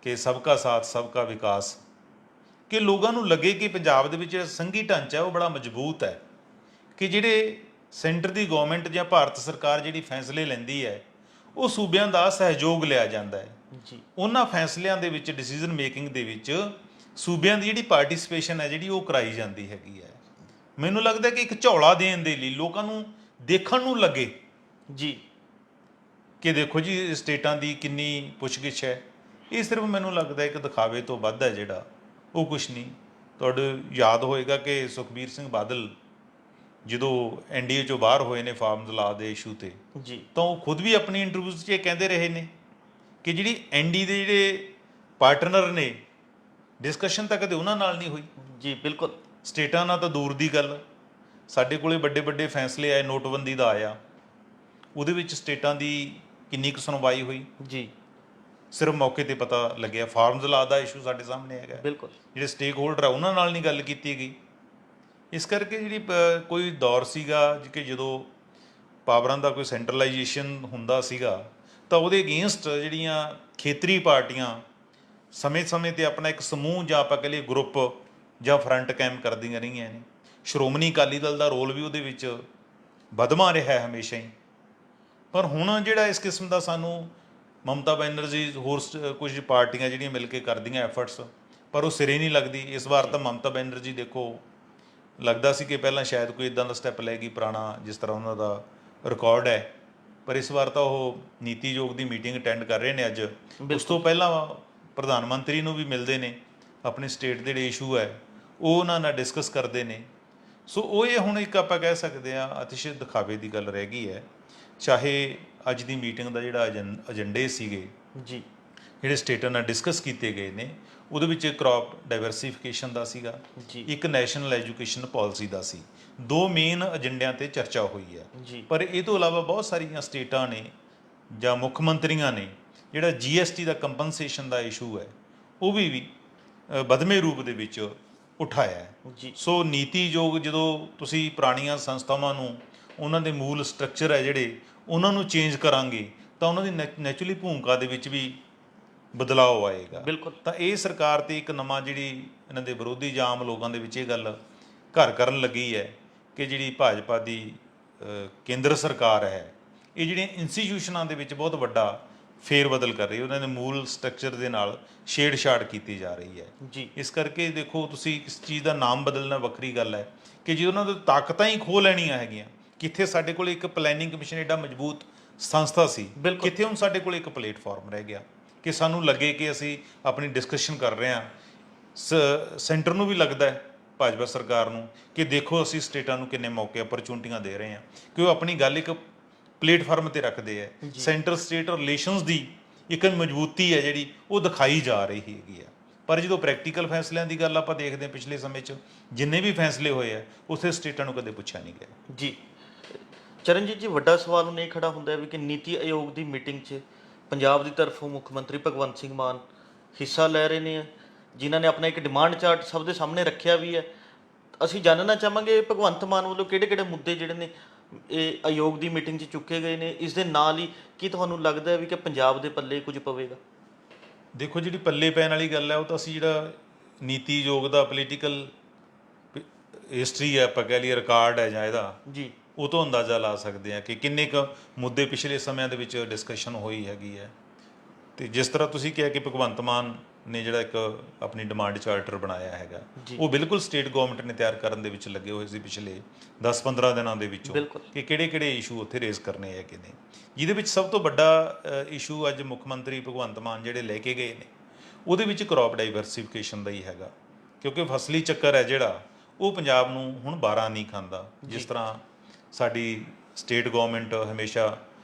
ਕਿ ਸਬਕਾ ਸਾਥ ਸਬਕਾ ਵਿਕਾਸ, ਕਿ ਲੋਕਾਂ ਨੂੰ ਲੱਗੇ ਕਿ ਪੰਜਾਬ ਦੇ ਵਿੱਚ ਸੰਘੀ ਢਾਂਚਾ ਉਹ ਬੜਾ ਮਜ਼ਬੂਤ ਹੈ, ਕਿ ਜਿਹੜੇ ਸੈਂਟਰ ਦੀ ਗਵਰਨਮੈਂਟ ਜਾਂ ਭਾਰਤ ਸਰਕਾਰ ਜਿਹੜੀ ਫੈਸਲੇ ਲੈਂਦੀ ਹੈ ਉਹ ਸੂਬਿਆਂ ਦਾ ਸਹਿਯੋਗ ਲਿਆ ਜਾਂਦਾ ਹੈ। ਜੀ। ਉਹਨਾਂ ਫੈਸਲਿਆਂ ਦੇ ਵਿੱਚ ਡਿਸੀਜਨ ਮੇਕਿੰਗ ਦੇ ਵਿੱਚ ਸੂਬਿਆਂ ਦੀ ਜਿਹੜੀ ਪਾਰਟਿਸਿਪੇਸ਼ਨ ਹੈ ਜਿਹੜੀ ਉਹ ਕਰਾਈ ਜਾਂਦੀ ਹੈਗੀ ਹੈ। ਮੈਨੂੰ ਲੱਗਦਾ ਕਿ ਇੱਕ ਝੋਲਾ ਦੇਣ ਦੇ ਲਈ ਲੋਕਾਂ ਨੂੰ ਦੇਖਣ ਨੂੰ ਲੱਗੇ ਜੀ ਕਿ ਦੇਖੋ ਜੀ ਸਟੇਟਾਂ ਦੀ ਕਿੰਨੀ ਪੁੱਛਗਿੱਛ ਹੈ, ਇਹ ਸਿਰਫ ਮੈਨੂੰ ਲੱਗਦਾ ਇੱਕ ਦਿਖਾਵੇ ਤੋਂ ਵੱਧ ਹੈ ਜਿਹੜਾ, ਉਹ ਕੁਛ ਨਹੀਂ। ਤੁਹਾਡੇ ਯਾਦ ਹੋਏਗਾ ਕਿ ਸੁਖਬੀਰ ਸਿੰਘ ਬਾਦਲ ਜਦੋਂ ਐਨਡੀਏ ਚੋਂ ਬਾਹਰ ਹੋਏ ਨੇ ਫਾਰਮਜ਼ ਲਾ ਦੇ ਇਸ਼ੂ ਤੇ, ਜੀ। ਤਾਂ ਉਹ ਖੁਦ ਵੀ ਆਪਣੀ ਇੰਟਰਵਿਊਜ਼ 'ਚ ਇਹ ਕਹਿੰਦੇ ਰਹੇ ਨੇ ਕਿ ਜਿਹੜੀ ਐਨਡੀ ਦੇ ਜਿਹੜੇ ਪਾਰਟਨਰ ਨੇ, ਡਿਸਕਸ਼ਨ ਤਾਂ ਕਦੇ ਉਹਨਾਂ ਨਾਲ ਨਹੀਂ ਹੋਈ। ਜੀ ਬਿਲਕੁਲ। ਸਟੇਟਾਂ ਨਾਲ ਤਾਂ ਦੂਰ ਦੀ ਗੱਲ, ਸਾਡੇ ਕੋਲੇ ਵੱਡੇ ਫੈਸਲੇ ਆਏ, ਨੋਟਬੰਦੀ ਦਾ ਆਇਆ, ਉਹਦੇ ਵਿੱਚ ਸਟੇਟਾਂ ਦੀ ਕਿੰਨੀ ਕੁ ਸੁਣਵਾਈ ਹੋਈ? ਜੀ। ਸਿਰਫ ਮੌਕੇ ਤੇ ਪਤਾ ਲੱਗਿਆ। ਫਾਰਮਜ਼ ਲਾ ਦਾ ਇਸ਼ੂ ਸਾਡੇ ਸਾਹਮਣੇ ਹੈਗਾ, ਬਿਲਕੁਲ। ਜਿਹੜੇ ਸਟੇਕ ਹੋਲਡਰ ਆ ਉਹਨਾਂ ਨਾਲ ਨਹੀਂ ਗੱਲ ਕੀਤੀ ਗਈ। ਇਸ ਕਰਕੇ ਜਿਹੜੀ ਕੋਈ ਦੌਰ ਸੀਗਾ ਕਿ ਜਦੋਂ ਪਾਵਰਾਂ ਦਾ ਕੋਈ ਸੈਂਟਰਲਾਈਜੇਸ਼ਨ ਹੁੰਦਾ ਸੀਗਾ, ਤਾਂ ਉਹਦੇ ਅਗੇਂਸਟ ਜਿਹੜੀਆਂ ਖੇਤਰੀ ਪਾਰਟੀਆਂ ਸਮੇਂ-ਸਮੇਂ 'ਤੇ ਆਪਣਾ ਇੱਕ ਸਮੂਹ ਜਾਂ ਆਪਾਂ ਕਹਿ ਲਈਏ ਗਰੁੱਪ ਜਾਂ ਫਰੰਟ ਕਾਇਮ ਕਰਦੀਆਂ ਰਹੀਆਂ ਨੇ। ਸ਼੍ਰੋਮਣੀ ਅਕਾਲੀ ਦਲ ਦਾ ਰੋਲ ਵੀ ਉਹਦੇ ਵਿੱਚ ਵਧਮਾ ਰਿਹਾ ਹੈ ਹਮੇਸ਼ਾ ਹੀ। ਪਰ ਹੁਣ ਜਿਹੜਾ ਇਸ ਕਿਸਮ ਦਾ ਸਾਨੂੰ ਮਮਤਾ ਬੈਨਰਜੀ ਹੋਰ ਕੁਝ ਪਾਰਟੀਆਂ ਜਿਹੜੀਆਂ ਮਿਲ ਕੇ ਕਰਦੀਆਂ ਐਫਰਟਸ, ਪਰ ਉਹ ਸਿਰੇ ਨਹੀਂ ਲੱਗਦੀ। ਇਸ ਵਾਰ ਤਾਂ ਮਮਤਾ ਬੈਨਰਜੀ ਦੇਖੋ ਲੱਗਦਾ ਸੀ ਕਿ ਪਹਿਲਾਂ ਸ਼ਾਇਦ ਕੋਈ ਇਦਾਂ ਦਾ ਸਟੈਪ ਲਏਗੀ ਪੁਰਾਣਾ, ਜਿਸ ਤਰ੍ਹਾਂ ਉਹਨਾਂ ਦਾ ਰਿਕਾਰਡ ਹੈ, ਪਰ ਇਸ ਵਾਰ ਤਾਂ ਉਹ ਨੀਤੀ ਆਯੋਗ ਦੀ ਮੀਟਿੰਗ ਅਟੈਂਡ ਕਰ ਰਹੇ ਨੇ ਅੱਜ। ਉਸ ਤੋਂ ਪਹਿਲਾਂ ਪ੍ਰਧਾਨ ਮੰਤਰੀ ਨੂੰ ਵੀ ਮਿਲਦੇ ਨੇ, ਆਪਣੇ ਸਟੇਟ ਦੇ ਜਿਹੜੇ ਇਸ਼ੂ ਹੈ ਉਹ ਉਹਨਾਂ ਨਾਲ ਡਿਸਕਸ ਕਰਦੇ ਨੇ। ਸੋ ਉਹ ਇਹ ਹੁਣ ਇੱਕ ਆਪਾਂ ਕਹਿ ਸਕਦੇ ਹਾਂ ਅਤਿਸ਼ ਦਿਖਾਵੇ ਦੀ ਗੱਲ ਰਹਿ ਗਈ ਹੈ। ਚਾਹੇ ਅੱਜ ਦੀ ਮੀਟਿੰਗ ਦਾ ਜਿਹੜਾ ਏਜੰਡੇ ਸੀਗੇ ਜੀ, ਜਿਹੜੇ ਸਟੇਟਾਂ ਨਾਲ ਡਿਸਕਸ ਕੀਤੇ ਗਏ ਨੇ, ਉਹਦੇ ਵਿੱਚ ਕ੍ਰੌਪ ਡਾਇਵਰਸੀਫਿਕੇਸ਼ਨ ਦਾ ਸੀਗਾ, ਇੱਕ ਨੈਸ਼ਨਲ ਐਜੂਕੇਸ਼ਨ ਪਾਲਿਸੀ ਦਾ ਸੀ। ਦੋ ਮੇਨ ਏਜੰਡਿਆਂ ਤੇ ਚਰਚਾ ਹੋਈ ਹੈ। ਪਰ ਇਹ ਤੋਂ ਇਲਾਵਾ ਬਹੁਤ ਸਾਰੀਆਂ ਸਟੇਟਾਂ ਨੇ ਜਾਂ ਮੁੱਖ ਮੰਤਰੀਆਂ ਨੇ ਜਿਹੜਾ GST ਦਾ ਕੰਪਨਸੇਸ਼ਨ ਦਾ ਇਸ਼ੂ ਹੈ ਉਹ ਵੀ ਵਧਵੇਂ ਰੂਪ ਦੇ ਵਿੱਚ ਉਠਾਇਆ ਹੈ। ਸੋ ਨੀਤੀ ਆਯੋਗ ਜਦੋਂ ਤੁਸੀਂ ਪੁਰਾਣੀਆਂ ਸੰਸਥਾਵਾਂ ਨੂੰ, ਉਹਨਾਂ ਦੇ ਮੂਲ ਸਟਰਕਚਰ ਹੈ ਜਿਹੜੇ, ਉਹਨਾਂ ਨੂੰ ਚੇਂਜ ਕਰਾਂਗੇ ਤਾਂ ਉਹਨਾਂ ਦੀ ਨੈਚੁਰਲੀ ਭੂਮਿਕਾ ਦੇ ਵਿੱਚ ਵੀ ਬਦਲਾਅ ਆਏਗਾ। ਬਿਲਕੁਲ। ਤਾਂ ਇਹ ਸਰਕਾਰ ਤੇ ਇੱਕ ਨਵਾਂ ਜਿਹੜੀ ਇਹਨਾਂ ਦੇ ਵਿਰੋਧੀ ਜਾਂ ਆਮ ਲੋਕਾਂ ਦੇ ਵਿੱਚ ਇਹ ਗੱਲ ਘਰ ਕਰਨ ਲੱਗੀ ਹੈ ਕਿ ਜਿਹੜੀ ਭਾਜਪਾ ਦੀ ਕੇਂਦਰ ਸਰਕਾਰ ਹੈ, ਇਹ ਜਿਹੜੀਆਂ ਇੰਸਟੀਟਿਊਸ਼ਨਾਂ ਦੇ ਵਿੱਚ ਬਹੁਤ ਵੱਡਾ ਫੇਰ ਬਦਲ ਕਰ ਰਹੀ ਹੈ, ਉਹਨਾਂ ਦੇ ਮੂਲ ਸਟਰਕਚਰ ਦੇ ਨਾਲ ਛੇੜਛਾੜ ਕੀਤੀ ਜਾ ਰਹੀ ਹੈ। ਜੀ ਇਸ ਕਰਕੇ ਦੇਖੋ, ਤੁਸੀਂ ਇਸ ਚੀਜ਼ ਦਾ ਨਾਮ ਬਦਲਣਾ ਵੱਖਰੀ ਗੱਲ ਹੈ ਕਿ ਜੇ ਉਹਨਾਂ ਦੀ ਤਾਕਤਾਂ ਹੀ ਖੋਹ ਲੈਣੀਆਂ ਹੈਗੀਆਂ, ਕਿੱਥੇ ਸਾਡੇ ਕੋਲ ਇੱਕ ਪਲੈਨਿੰਗ ਕਮਿਸ਼ਨ ਏਡਾ ਮਜ਼ਬੂਤ ਸੰਸਥਾ ਸੀ, ਬਿਲਕੁਲ। ਕਿੱਥੇ ਹੁਣ ਸਾਡੇ ਕੋਲ ਇੱਕ ਪਲੇਟਫਾਰਮ ਰਹਿ ਗਿਆ ਕਿ ਸਾਨੂੰ ਲੱਗੇ ਕਿ ਅਸੀਂ ਆਪਣੀ ਡਿਸਕਸ਼ਨ ਕਰ ਰਹੇ ਹਾਂ। ਸੈਂਟਰ ਨੂੰ ਵੀ ਲੱਗਦਾ ਹੈ, ਭਾਜਪਾ ਸਰਕਾਰ ਨੂੰ, ਕਿ ਦੇਖੋ ਅਸੀਂ ਸਟੇਟਾਂ ਨੂੰ ਕਿੰਨੇ ਮੌਕੇ ਅਪਰਚੂਨਿਟੀਆਂ ਦੇ ਰਹੇ ਹਾਂ, ਕਿ ਉਹ ਆਪਣੀ ਗੱਲ ਇੱਕ ਪਲੇਟਫਾਰਮ ਤੇ ਰੱਖਦੇ ਹੈ। ਸੈਂਟਰ ਸਟੇਟ ਰਿਲੇਸ਼ਨਸ ਦੀ ਇੱਕ ਮਜ਼ਬੂਤੀ ਹੈ ਜਿਹੜੀ ਉਹ ਦਿਖਾਈ ਜਾ ਰਹੀ ਹੈਗੀ ਆ। ਪਰ ਜਦੋਂ ਪ੍ਰੈਕਟੀਕਲ ਫੈਸਲਿਆਂ ਦੀ ਗੱਲ ਆਪਾਂ ਦੇਖਦੇ ਹਾਂ, ਪਿਛਲੇ ਸਮੇਂ 'ਚ ਜਿੰਨੇ ਵੀ ਫੈਸਲੇ ਹੋਏ ਆ, ਉਸੇ ਸਟੇਟਾਂ ਨੂੰ ਕਦੇ ਪੁੱਛਿਆ ਨਹੀਂ ਗਿਆ। ਜੀ ਚਰਨਜੀਤ ਜੀ, ਵੱਡਾ ਸਵਾਲ ਹੁਣ ਇਹ ਖੜਾ ਹੁੰਦਾ ਹੈ ਵੀ ਕਿ ਨੀਤੀ ਆਯੋਗ ਦੀ ਮੀਟਿੰਗ 'ਚ ਪੰਜਾਬ ਦੀ ਤਰਫੋਂ ਮੁੱਖ ਮੰਤਰੀ ਭਗਵੰਤ ਸਿੰਘ ਮਾਨ ਹਿੱਸਾ ਲੈ ਰਹੇ ਨੇ, ਜਿਨ੍ਹਾਂ ਨੇ ਆਪਣਾ ਇੱਕ ਡਿਮਾਂਡ ਚਾਰਟ ਸਭ ਦੇ ਸਾਹਮਣੇ ਰੱਖਿਆ ਵੀ ਹੈ। ਅਸੀਂ ਜਾਣਨਾ ਚਾਹਾਂਗੇ ਭਗਵੰਤ ਮਾਨ ਵੱਲੋਂ ਕਿਹੜੇ-ਕਿਹੜੇ ਮੁੱਦੇ ਜਿਹੜੇ ਨੇ ਇਹ ਆਯੋਗ ਦੀ ਮੀਟਿੰਗ 'ਚ ਚੁੱਕੇ ਗਏ ਨੇ। ਇਸ ਦੇ ਨਾਲ ਹੀ ਕੀ ਤੁਹਾਨੂੰ ਲੱਗਦਾ ਹੈ ਵੀ ਕਿ ਪੰਜਾਬ ਦੇ ਪੱਲੇ ਕੁਝ ਪਵੇਗਾ? ਦੇਖੋ, ਜਿਹੜੀ ਪੱਲੇ ਪੈਣ ਵਾਲੀ ਗੱਲ ਹੈ, ਉਹ ਤਾਂ ਅਸੀਂ ਜਿਹੜਾ ਨੀਤੀ ਆਯੋਗ ਦਾ ਪੋਲੀਟੀਕਲ ਹਿਸਟਰੀ ਹੈ, ਆਪਾਂ ਕਹਿ ਲਈਏ ਰਿਕਾਰਡ ਹੈ ਜਾਂ ਇਹਦਾ, ਜੀ ਉਹ ਤੋਂ ਅੰਦਾਜ਼ਾ ਲਾ ਸਕਦੇ ਹਾਂ ਕਿ ਕਿੰਨੇ ਕੁ ਮੁੱਦੇ ਪਿਛਲੇ ਸਮਿਆਂ ਦੇ ਵਿੱਚ ਡਿਸਕਸ਼ਨ ਹੋਈ ਹੈਗੀ ਹੈ। ਤੇ ਜਿਸ ਤਰ੍ਹਾਂ ਤੁਸੀਂ ਕਿਹਾ ਕਿ ਭਗਵੰਤ ਮਾਨ ਨੇ ਜਿਹੜਾ ਇੱਕ ਆਪਣੀ ਡਿਮਾਂਡ ਚਾਰਟਰ ਬਣਾਇਆ ਹੈਗਾ, ਉਹ ਬਿਲਕੁਲ ਸਟੇਟ ਗਵਰਨਮੈਂਟ ਨੇ ਤਿਆਰ ਕਰਨ ਦੇ ਵਿੱਚ ਲੱਗੇ ਹੋਏ ਸੀ ਪਿਛਲੇ 10-15 ਦਿਨਾਂ ਦੇ ਵਿੱਚੋਂ, ਕਿ ਕਿਹੜੇ-ਕਿਹੜੇ ਇਸ਼ੂ ਉੱਥੇ ਰੇਜ਼ ਕਰਨੇ ਹੈਗੇ ਨੇ। ਜਿਹਦੇ ਵਿੱਚ ਸਭ ਤੋਂ ਵੱਡਾ ਇਸ਼ੂ ਅੱਜ ਮੁੱਖ ਮੰਤਰੀ ਭਗਵੰਤ ਮਾਨ ਜਿਹੜੇ ਲੈ ਕੇ ਗਏ ਨੇ, ਉਹਦੇ ਵਿੱਚ ਕ੍ਰੌਪ ਡਾਈਵਰਸੀਫਿਕੇਸ਼ਨ ਦਾ ਹੀ ਹੈਗਾ, ਕਿਉਂਕਿ ਫਸਲੀ ਚੱਕਰ ਹੈ ਜਿਹੜਾ ਉਹ ਪੰਜਾਬ ਨੂੰ ਹੁਣ ਬਾਰਾਂ ਨਹੀਂ ਖਾਂਦਾ। ਜਿਸ ਤਰ੍ਹਾਂ ਸਾਡੀ ਸਟੇਟ ਗਵਰਨਮੈਂਟ ਹਮੇਸ਼ਾ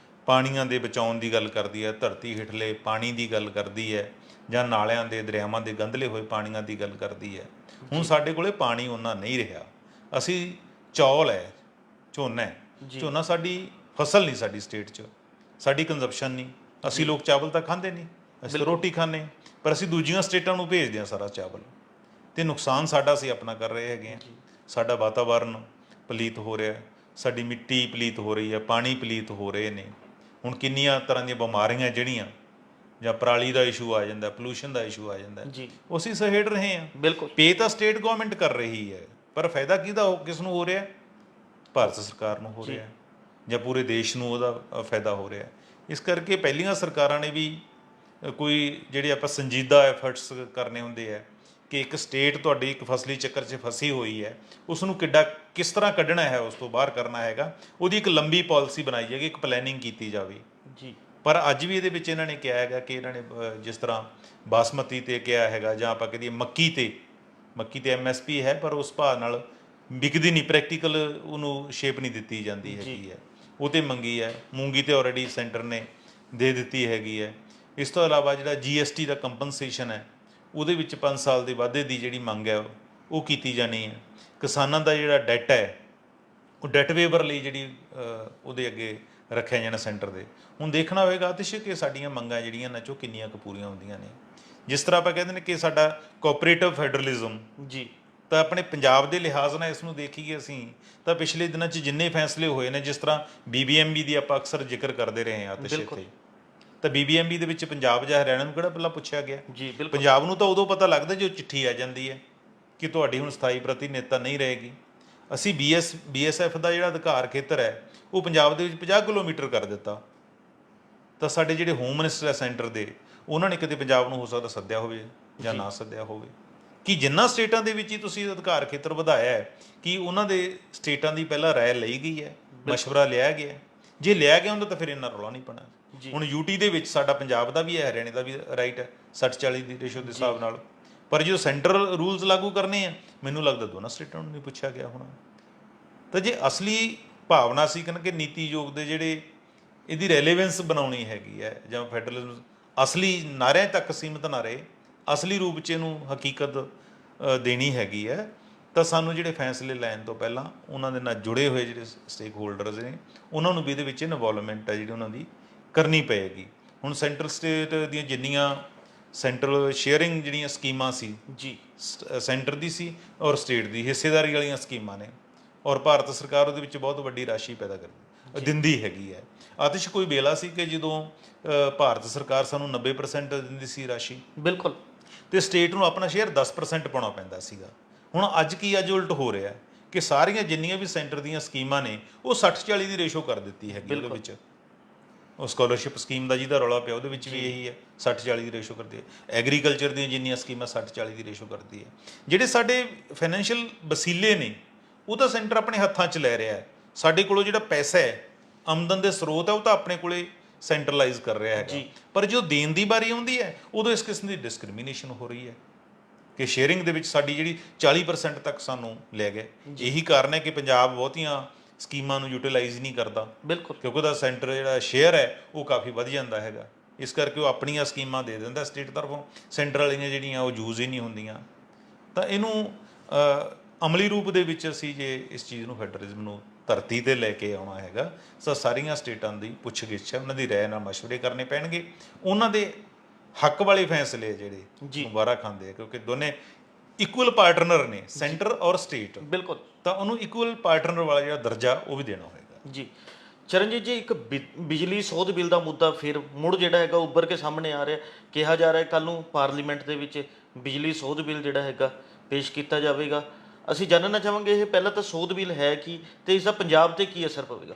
ਪਾਣੀਆਂ ਦੇ ਬਚਾਉਣ ਦੀ ਗੱਲ ਕਰਦੀ ਹੈ, ਧਰਤੀ ਹੇਠਲੇ ਪਾਣੀ ਦੀ ਗੱਲ ਕਰਦੀ ਹੈ, ਜਾਂ ਨਾਲਿਆਂ ਦੇ ਦਰਿਆਵਾਂ ਦੇ ਗੰਧਲੇ ਹੋਏ ਪਾਣੀਆਂ ਦੀ ਗੱਲ ਕਰਦੀ ਹੈ। ਹੁਣ ਸਾਡੇ ਕੋਲੇ ਪਾਣੀ ਉਹਨਾਂ ਨਹੀਂ ਰਿਹਾ। ਅਸੀਂ ਚੌਲ ਹੈ, ਝੋਨਾ ਹੈ, ਝੋਨਾ ਸਾਡੀ ਫਸਲ ਨਹੀਂ, ਸਾਡੀ ਸਟੇਟ 'ਚ ਸਾਡੀ ਕੰਜ਼ੰਪਸ਼ਨ ਨਹੀਂ। ਅਸੀਂ ਲੋਕ ਚਾਵਲ ਤਾਂ ਖਾਂਦੇ ਨਹੀਂ, ਅਸੀਂ ਰੋਟੀ ਖਾਂਦੇ, ਪਰ ਅਸੀਂ ਦੂਜੀਆਂ ਸਟੇਟਾਂ ਨੂੰ ਭੇਜਦੇ ਹਾਂ ਸਾਰਾ ਚਾਵਲ, ਤੇ ਨੁਕਸਾਨ ਸਾਡਾ ਅਸੀਂ ਆਪਣਾ ਕਰ ਰਹੇ ਹੈਗੇ ਹਾਂ। ਸਾਡਾ ਵਾਤਾਵਰਨ ਪਲੀਤ ਹੋ ਰਿਹਾ, ਸਾਡੀ ਮਿੱਟੀ ਪਲੀਤ ਹੋ ਰਹੀ ਹੈ, ਪਾਣੀ ਪਲੀਤ ਹੋ ਰਹੇ ਨੇ। ਹੁਣ ਕਿੰਨੀਆਂ ਤਰ੍ਹਾਂ ਦੀਆਂ ਬਿਮਾਰੀਆਂ ਜਿਹੜੀਆਂ, ਜਾਂ ਪਰਾਲੀ ਦਾ ਇਸ਼ੂ ਆ ਜਾਂਦਾ, ਪੋਲੂਸ਼ਨ ਦਾ ਇਸ਼ੂ ਆ ਜਾਂਦਾ, ਉਹ ਅਸੀਂ ਸਹੇੜ ਰਹੇ ਹਾਂ। ਬਿਲਕੁਲ। ਪੇ ਤਾਂ ਸਟੇਟ ਗਵਰਨਮੈਂਟ ਕਰ ਰਹੀ ਹੈ, ਪਰ ਫਾਇਦਾ ਕਿਹਦਾ, ਕਿਸ ਨੂੰ ਹੋ ਰਿਹਾ? ਭਾਰਤ ਸਰਕਾਰ ਨੂੰ ਹੋ ਰਿਹਾ, ਜਾਂ ਪੂਰੇ ਦੇਸ਼ ਨੂੰ ਉਹਦਾ ਫਾਇਦਾ ਹੋ ਰਿਹਾ। ਇਸ ਕਰਕੇ ਪਹਿਲੀਆਂ ਸਰਕਾਰਾਂ ਨੇ ਵੀ ਕੋਈ ਜਿਹੜੇ ਆਪਾਂ ਸੰਜੀਦਾ ਐਫਰਟਸ ਕਰਨੇ ਹੁੰਦੇ ਆ ਕਿ ਇੱਕ ਸਟੇਟ ਤੁਹਾਡੀ ਇੱਕ ਫਸਲੀ ਚੱਕਰ 'ਚ ਫਸੀ ਹੋਈ ਹੈ, ਉਸ ਨੂੰ ਕਿਸ ਤਰ੍ਹਾਂ ਕੱਢਣਾ ਹੈ, ਉਸ ਤੋਂ ਬਾਹਰ ਕਰਨਾ ਹੈਗਾ, ਉਹਦੀ ਇੱਕ ਲੰਬੀ ਪਾਲਿਸੀ ਬਣਾਈ ਜਾਏਗੀ, ਇੱਕ ਪਲੈਨਿੰਗ ਕੀਤੀ ਜਾਵੇ। ਜੀ ਪਰ ਅੱਜ ਵੀ ਇਹਦੇ ਵਿੱਚ ਇਹਨਾਂ ਨੇ ਕਿਹਾ ਹੈਗਾ ਕਿ ਇਹਨਾਂ ਨੇ ਜਿਸ ਤਰ੍ਹਾਂ ਬਾਸਮਤੀ 'ਤੇ ਕਿਹਾ ਹੈਗਾ, ਜਾਂ ਆਪਾਂ ਕਹੀਏ ਮੱਕੀ 'ਤੇ MSP ਹੈ, ਪਰ ਉਸ ਭਾਅ ਨਾਲ ਵਿਕਦੀ ਨਹੀਂ, ਪ੍ਰੈਕਟੀਕਲ ਉਹਨੂੰ ਸ਼ੇਪ ਨਹੀਂ ਦਿੱਤੀ ਜਾਂਦੀ ਹੈਗੀ ਹੈ, ਉਹ 'ਤੇ ਮੰਗੀ ਹੈ। ਮੂੰਗੀ 'ਤੇ ਆਲਰੇਡੀ ਸੈਂਟਰ ਨੇ ਦੇ ਦਿੱਤੀ ਹੈਗੀ ਹੈ। ਇਸ ਤੋਂ ਇਲਾਵਾ ਜਿਹੜਾ GST ਦਾ ਕੰਪਨਸੇਸ਼ਨ ਹੈ, ਉਹਦੇ ਵਿੱਚ 5 ਸਾਲ ਦੇ ਵਾਧੇ ਦੀ ਜਿਹੜੀ ਮੰਗ ਹੈ ਉਹ ਕੀਤੀ ਜਾਣੀ ਹੈ। ਕਿਸਾਨਾਂ ਦਾ ਜਿਹੜਾ ਡੈਟ ਹੈ, ਉਹ ਡੈਟ ਵੇਵਰ ਲਈ ਜਿਹੜੀ ਉਹਦੇ ਅੱਗੇ ਰੱਖਿਆ ਜਾਣਾ ਸੈਂਟਰ ਦੇ। ਹੁਣ ਦੇਖਣਾ ਹੋਵੇਗਾ ਅਤਿਸ਼ ਕਿ ਸਾਡੀਆਂ ਮੰਗਾਂ ਜਿਹੜੀਆਂ ਇਹਨਾਂ 'ਚੋਂ ਕਿੰਨੀਆਂ ਕੁ ਪੂਰੀਆਂ ਹੁੰਦੀਆਂ ਨੇ। ਜਿਸ ਤਰ੍ਹਾਂ ਆਪਾਂ ਕਹਿੰਦੇ ਨੇ ਕਿ ਸਾਡਾ ਕੋਆਪਰੇਟਿਵ ਫੈਡਰਲਿਜ਼ਮ, ਤਾਂ ਆਪਣੇ ਪੰਜਾਬ ਦੇ ਲਿਹਾਜ਼ ਨਾਲ ਇਸ ਨੂੰ ਦੇਖੀਏ ਅਸੀਂ, ਤਾਂ ਪਿਛਲੇ ਦਿਨਾਂ 'ਚ ਜਿੰਨੇ ਫੈਸਲੇ ਹੋਏ ਨੇ, ਜਿਸ ਤਰ੍ਹਾਂ BBMB ਦੀ ਆਪਾਂ ਅਕਸਰ ਜ਼ਿਕਰ ਕਰਦੇ ਰਹੇ ਹਾਂ ਅਤਿਸ਼ ਇੱਥੇ, ਤਾਂ BBMB ਦੇ ਵਿੱਚ ਪੰਜਾਬ ਜਾਂ ਹਰਿਆਣਾ ਨੂੰ ਕਿਹੜਾ ਪਹਿਲਾਂ ਪੁੱਛਿਆ ਗਿਆ? ਪੰਜਾਬ ਨੂੰ ਤਾਂ ਉਦੋਂ ਪਤਾ ਲੱਗਦਾ ਜਦੋਂ ਚਿੱਠੀ ਆ ਜਾਂਦੀ ਹੈ ਕਿ ਤੁਹਾਡੀ ਹੁਣ ਸਥਾਈ ਪ੍ਰਤੀਨਿਧਤਾ ਨਹੀਂ ਰਹੇਗੀ। ਅਸੀਂ BSF ਦਾ ਜਿਹੜਾ ਅਧਿਕਾਰ ਖੇਤਰ ਹੈ, ਉਹ ਪੰਜਾਬ ਦੇ ਵਿੱਚ 50 ਕਿਲੋਮੀਟਰ ਕਰ ਦਿੱਤਾ। ਤਾਂ ਸਾਡੇ ਜਿਹੜੇ ਹੋਮ ਮਿਨਿਸਟਰ ਹੈ ਸੈਂਟਰ ਦੇ, ਉਹਨਾਂ ਨੇ ਕਦੇ ਪੰਜਾਬ ਨੂੰ ਹੋ ਸਕਦਾ ਸੱਦਿਆ ਹੋਵੇ ਜਾਂ ਨਾ ਸੱਦਿਆ ਹੋਵੇ। ਕਿ ਜਿੰਨਾ ਸਟੇਟਾਂ ਦੇ ਵਿੱਚ ਹੀ ਤੁਸੀਂ ਅਧਿਕਾਰ ਖੇਤਰ ਵਧਾਇਆ ਹੈ, ਕਿ ਉਹਨਾਂ ਦੇ ਸਟੇਟਾਂ ਦੀ ਪਹਿਲਾਂ ਰਾਏ ਲਈ ਗਈ ਹੈ, ਮਸ਼ਵਰਾ ਲਿਆ ਗਿਆ? ਜੇ ਲਿਆ ਗਿਆ ਹੁੰਦਾ ਤਾਂ ਫਿਰ ਇੰਨਾ ਰੌਲਾ ਨਹੀਂ ਪੈਣਾ। ਹੁਣ UT ਦੇ ਵਿੱਚ ਸਾਡਾ ਪੰਜਾਬ ਦਾ ਵੀ ਹੈ, ਹਰਿਆਣੇ ਦਾ ਵੀ ਰਾਈਟ ਹੈ 60-40 ਦੀ ਰੇਸ਼ੋ ਦੇ ਹਿਸਾਬ ਨਾਲ, ਪਰ ਜਦੋਂ ਸੈਂਟਰਲ ਰੂਲਸ ਲਾਗੂ ਕਰਨੇ ਆ, ਮੈਨੂੰ ਲੱਗਦਾ ਦੋਨਾਂ ਸਟੇਟਾਂ ਨੂੰ ਨਹੀਂ ਪੁੱਛਿਆ ਗਿਆ ਹੋਣਾ। ਤਾਂ ਜੇ ਅਸਲੀ ਭਾਵਨਾ ਸੀ ਕਿ ਨੀਤੀ ਆਯੋਗ ਦੇ ਜਿਹੜੇ ਇਹਦੀ ਰੈਲੇਵੈਂਸ ਬਣਾਉਣੀ ਹੈਗੀ ਹੈ, ਜਾਂ ਫੈਡਰਲਿਜ਼ਮ ਅਸਲੀ ਨਾਅਰਿਆਂ ਤੱਕ ਸੀਮਿਤ ਨਾ ਰਹੇ, ਅਸਲੀ ਰੂਪ 'ਚ ਇਹਨੂੰ ਹਕੀਕਤ ਦੇਣੀ ਹੈਗੀ ਹੈ, ਤਾਂ ਸਾਨੂੰ ਜਿਹੜੇ ਫੈਸਲੇ ਲੈਣ ਤੋਂ ਪਹਿਲਾਂ ਉਹਨਾਂ ਦੇ ਨਾਲ ਜੁੜੇ ਹੋਏ ਜਿਹੜੇ ਸਟੇਕ ਹੋਲਡਰਸ ਨੇ, ਉਹਨਾਂ ਨੂੰ ਵੀ ਇਹਦੇ ਵਿੱਚ ਇਨਵੋਲਵਮੈਂਟ ਹੈ ਜਿਹੜੀ ਉਹਨਾਂ ਦੀ ਕਰਨੀ ਪਏਗੀ। ਹੁਣ ਸੈਂਟਰਲ ਸਟੇਟ ਦੀਆਂ ਜਿੰਨੀਆਂ ਸੈਂਟਰਲ ਸ਼ੇਅਰਿੰਗ ਜਿਹੜੀਆਂ ਸਕੀਮਾਂ ਸੀ, ਸੈਂਟਰ ਦੀ ਸੀ ਔਰ ਸਟੇਟ ਦੀ ਹਿੱਸੇਦਾਰੀ ਵਾਲੀਆਂ ਸਕੀਮਾਂ ਨੇ, ਔਰ ਭਾਰਤ ਸਰਕਾਰ ਉਹਦੇ ਵਿੱਚ ਬਹੁਤ ਵੱਡੀ ਰਾਸ਼ੀ ਪੈਦਾ ਦਿੰਦੀ ਹੈਗੀ ਹੈ। ਆਤਿਸ਼ ਕੋਈ ਵੇਲਾ ਸੀ ਕਿ ਜਦੋਂ ਭਾਰਤ ਸਰਕਾਰ ਸਾਨੂੰ 90% ਦਿੰਦੀ ਸੀ ਰਾਸ਼ੀ, ਤੇ ਸਟੇਟ ਨੂੰ ਆਪਣਾ ਸ਼ੇਅਰ 10% ਪਾਉਣਾ ਪੈਂਦਾ ਸੀਗਾ। ਹੁਣ ਅੱਜ ਕੀ ਉਲਟ ਹੋ ਰਿਹਾ ਕਿ ਸਾਰੀਆਂ ਜਿੰਨੀਆਂ ਵੀ ਸੈਂਟਰ ਦੀਆਂ ਸਕੀਮਾਂ ਨੇ ਉਹ 60-40 ਦੀ ਰੇਸ਼ੋ ਕਰ ਦਿੱਤੀ ਹੈਗੀ ਉਹਦੇ ਵਿੱਚ। ਉਹ ਸਕਾਲਰਸ਼ਿਪ ਸਕੀਮ ਦਾ ਜਿਹਦਾ ਰੌਲਾ ਪਿਆ ਉਹਦੇ ਵਿੱਚ ਵੀ ਇਹੀ ਹੈ, 60-40 ਦੀ ਰੇਸ਼ੋ ਕਰਦੀ ਹੈ। ਐਗਰੀਕਲਚਰ ਦੀਆਂ ਜਿੰਨੀਆਂ ਸਕੀਮਾਂ 60-40 ਦੀ ਰੇਸ਼ੋ ਕਰਦੀ ਹੈ। ਜਿਹੜੇ ਸਾਡੇ ਫਾਈਨੈਂਸ਼ੀਅਲ ਵਸੀਲੇ ਨੇ ਉਹ ਤਾਂ ਸੈਂਟਰ ਆਪਣੇ ਹੱਥਾਂ 'ਚ ਲੈ ਰਿਹਾ ਹੈ। ਸਾਡੇ ਕੋਲੋਂ ਜਿਹੜਾ ਪੈਸਾ ਹੈ, ਆਮਦਨ ਦੇ ਸਰੋਤ ਹੈ, ਉਹ ਤਾਂ ਆਪਣੇ ਕੋਲੇ ਸੈਂਟਰਲਾਈਜ਼ ਕਰ ਰਿਹਾ ਹੈਗਾ। ਪਰ ਜੋ ਦੇਣ ਦੀ ਵਾਰੀ ਆਉਂਦੀ ਹੈ ਉਦੋਂ ਇਸ ਕਿਸਮ ਦੀ ਡਿਸਕ੍ਰਿਮੀਨੇਸ਼ਨ ਹੋ ਰਹੀ ਹੈ ਕਿ ਸ਼ੇਅਰਿੰਗ ਦੇ ਵਿੱਚ ਸਾਡੀ ਜਿਹੜੀ 40% ਤੱਕ ਸਾਨੂੰ ਲੈ ਗਏ। ਇਹੀ ਕਾਰਨ ਹੈ ਕਿ ਪੰਜਾਬ ਬਹੁਤੀਆਂ ਸਕੀਮਾਂ ਨੂੰ ਯੂਟਿਲਾਈਜ਼ ਨਹੀਂ ਕਰਦਾ, ਬਿਲਕੁਲ, ਕਿਉਂਕਿ ਉਹਦਾ ਸੈਂਟਰ ਜਿਹੜਾ ਸ਼ੇਅਰ ਹੈ ਉਹ ਕਾਫੀ ਵਧ ਜਾਂਦਾ ਹੈਗਾ। ਇਸ ਕਰਕੇ ਉਹ ਆਪਣੀਆਂ ਸਕੀਮਾਂ ਦੇ ਦਿੰਦਾ ਸਟੇਟ ਤਰਫੋਂ, ਸੈਂਟਰ ਵਾਲੀਆਂ ਜਿਹੜੀਆਂ ਉਹ ਯੂਜ਼ ਹੀ ਨਹੀਂ ਹੁੰਦੀਆਂ। ਤਾਂ ਇਹਨੂੰ ਅਮਲੀ ਰੂਪ ਦੇ ਵਿੱਚ ਅਸੀਂ ਜੇ ਇਸ ਚੀਜ਼ ਨੂੰ ਫੈਡਰਲਿਜ਼ਮ ਨੂੰ ਧਰਤੀ ਤੇ ਲੈ ਕੇ ਆਉਣਾ ਹੈਗਾ ਤਾਂ ਸਾਰੀਆਂ ਸਟੇਟਾਂ ਦੀ ਪੁੱਛ-ਗਿੱਛ ਹੈ, ਉਹਨਾਂ ਦੀ ਰਾਏ ਨਾਲ ਮਸ਼ਵਰੇ ਕਰਨੇ ਪੈਣਗੇ। ਉਹਨਾਂ ਦੇ ਹੱਕ ਵਾਲੇ ਫੈਸਲੇ ਜਿਹੜੇ ਮੁਬਾਰਾ ਖਾਂਦੇ ਆ, ਕਿਉਂਕਿ ਦੋਨੇ ਇਕੁਅਲ ਪਾਰਟਨਰ ਨੇ, ਸੈਂਟਰ ਔਰ ਸਟੇਟ। ਬਿਲਕੁਲ, ਤਾਂ ਉਹਨੂੰ ਇਕੁਅਲ ਪਾਰਟਨਰ ਵਾਲਾ ਜਿਹੜਾ ਦਰਜਾ ਉਹ ਵੀ ਦੇਣਾ ਹੋਏਗਾ। ਜੀ ਚਰਨਜੀਤ ਜੀ, ਇੱਕ ਬਿਜਲੀ ਸੋਧ ਬਿੱਲ ਦਾ ਮੁੱਦਾ ਫਿਰ ਮੁੜ ਜਿਹੜਾ ਹੈਗਾ ਉੱਭਰ ਕੇ ਸਾਹਮਣੇ ਆ ਰਿਹਾ। ਕਿਹਾ ਜਾ ਰਿਹਾ ਕੱਲ੍ਹ ਨੂੰ ਪਾਰਲੀਮੈਂਟ ਦੇ ਵਿੱਚ ਬਿਜਲੀ ਸੋਧ ਬਿੱਲ ਜਿਹੜਾ ਹੈਗਾ ਪੇਸ਼ ਕੀਤਾ ਜਾਵੇਗਾ। ਅਸੀਂ ਜਾਣਨਾ ਚਾਹਾਂਗੇ ਇਹ ਪਹਿਲਾਂ ਤਾਂ ਸੋਧ ਬਿੱਲ ਹੈ ਕੀ ਤੇ ਇਸ ਦਾ ਪੰਜਾਬ ਤੇ ਕੀ ਅਸਰ ਪਵੇਗਾ?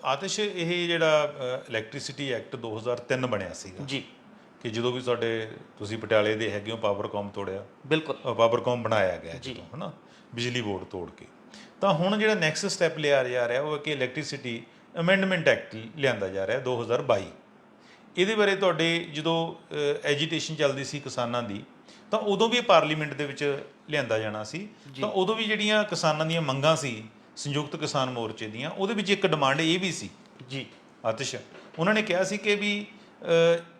ਆਤਿਸ਼, ਇਹ ਜਿਹੜਾ ਇਲੈਕਟ੍ਰਿਸਿਟੀ ਐਕਟ 2003 ਬਣਿਆ ਸੀਗਾ ਜੀ, ਕਿ ਜਦੋਂ ਵੀ ਸਾਡੇ ਤੁਸੀਂ ਪਟਿਆਲੇ ਦੇ ਹੈਗੇ ਹੋ ਪਾਵਰਕੌਮ ਤੋੜਿਆ, ਬਿਲਕੁਲ, ਪਾਵਰਕੌਮ ਬਣਾਇਆ ਗਿਆ ਜਦੋਂ, ਹੈ ਨਾ, ਬਿਜਲੀ ਬੋਰਡ ਤੋੜ ਕੇ। ਤਾਂ ਹੁਣ ਜਿਹੜਾ ਨੈਕਸਟ ਸਟੈਪ ਲਿਆ ਜਾ ਰਿਹਾ ਉਹ ਹੈ ਕਿ ਇਲੈਕਟ੍ਰਿਸਿਟੀ ਅਮੈਂਡਮੈਂਟ ਐਕਟ ਲਿਆਂਦਾ ਜਾ ਰਿਹਾ 2022। ਇਹਦੇ ਬਾਰੇ ਤੁਹਾਡੇ ਜਦੋਂ ਐਜੀਟੇਸ਼ਨ ਚੱਲਦੀ ਸੀ ਕਿਸਾਨਾਂ ਦੀ, ਤਾਂ ਉਦੋਂ ਵੀ ਪਾਰਲੀਮੈਂਟ ਦੇ ਵਿੱਚ ਲਿਆਂਦਾ ਜਾਣਾ ਸੀ। ਤਾਂ ਉਦੋਂ ਵੀ ਜਿਹੜੀਆਂ ਕਿਸਾਨਾਂ ਦੀਆਂ ਮੰਗਾਂ ਸੀ ਸੰਯੁਕਤ ਕਿਸਾਨ ਮੋਰਚੇ ਦੀਆਂ, ਉਹਦੇ ਵਿੱਚ ਇੱਕ ਡਿਮਾਂਡ ਇਹ ਵੀ ਸੀ ਜੀ ਆਤਿਸ਼, ਉਹਨਾਂ ਨੇ ਕਿਹਾ ਸੀ ਕਿ ਵੀ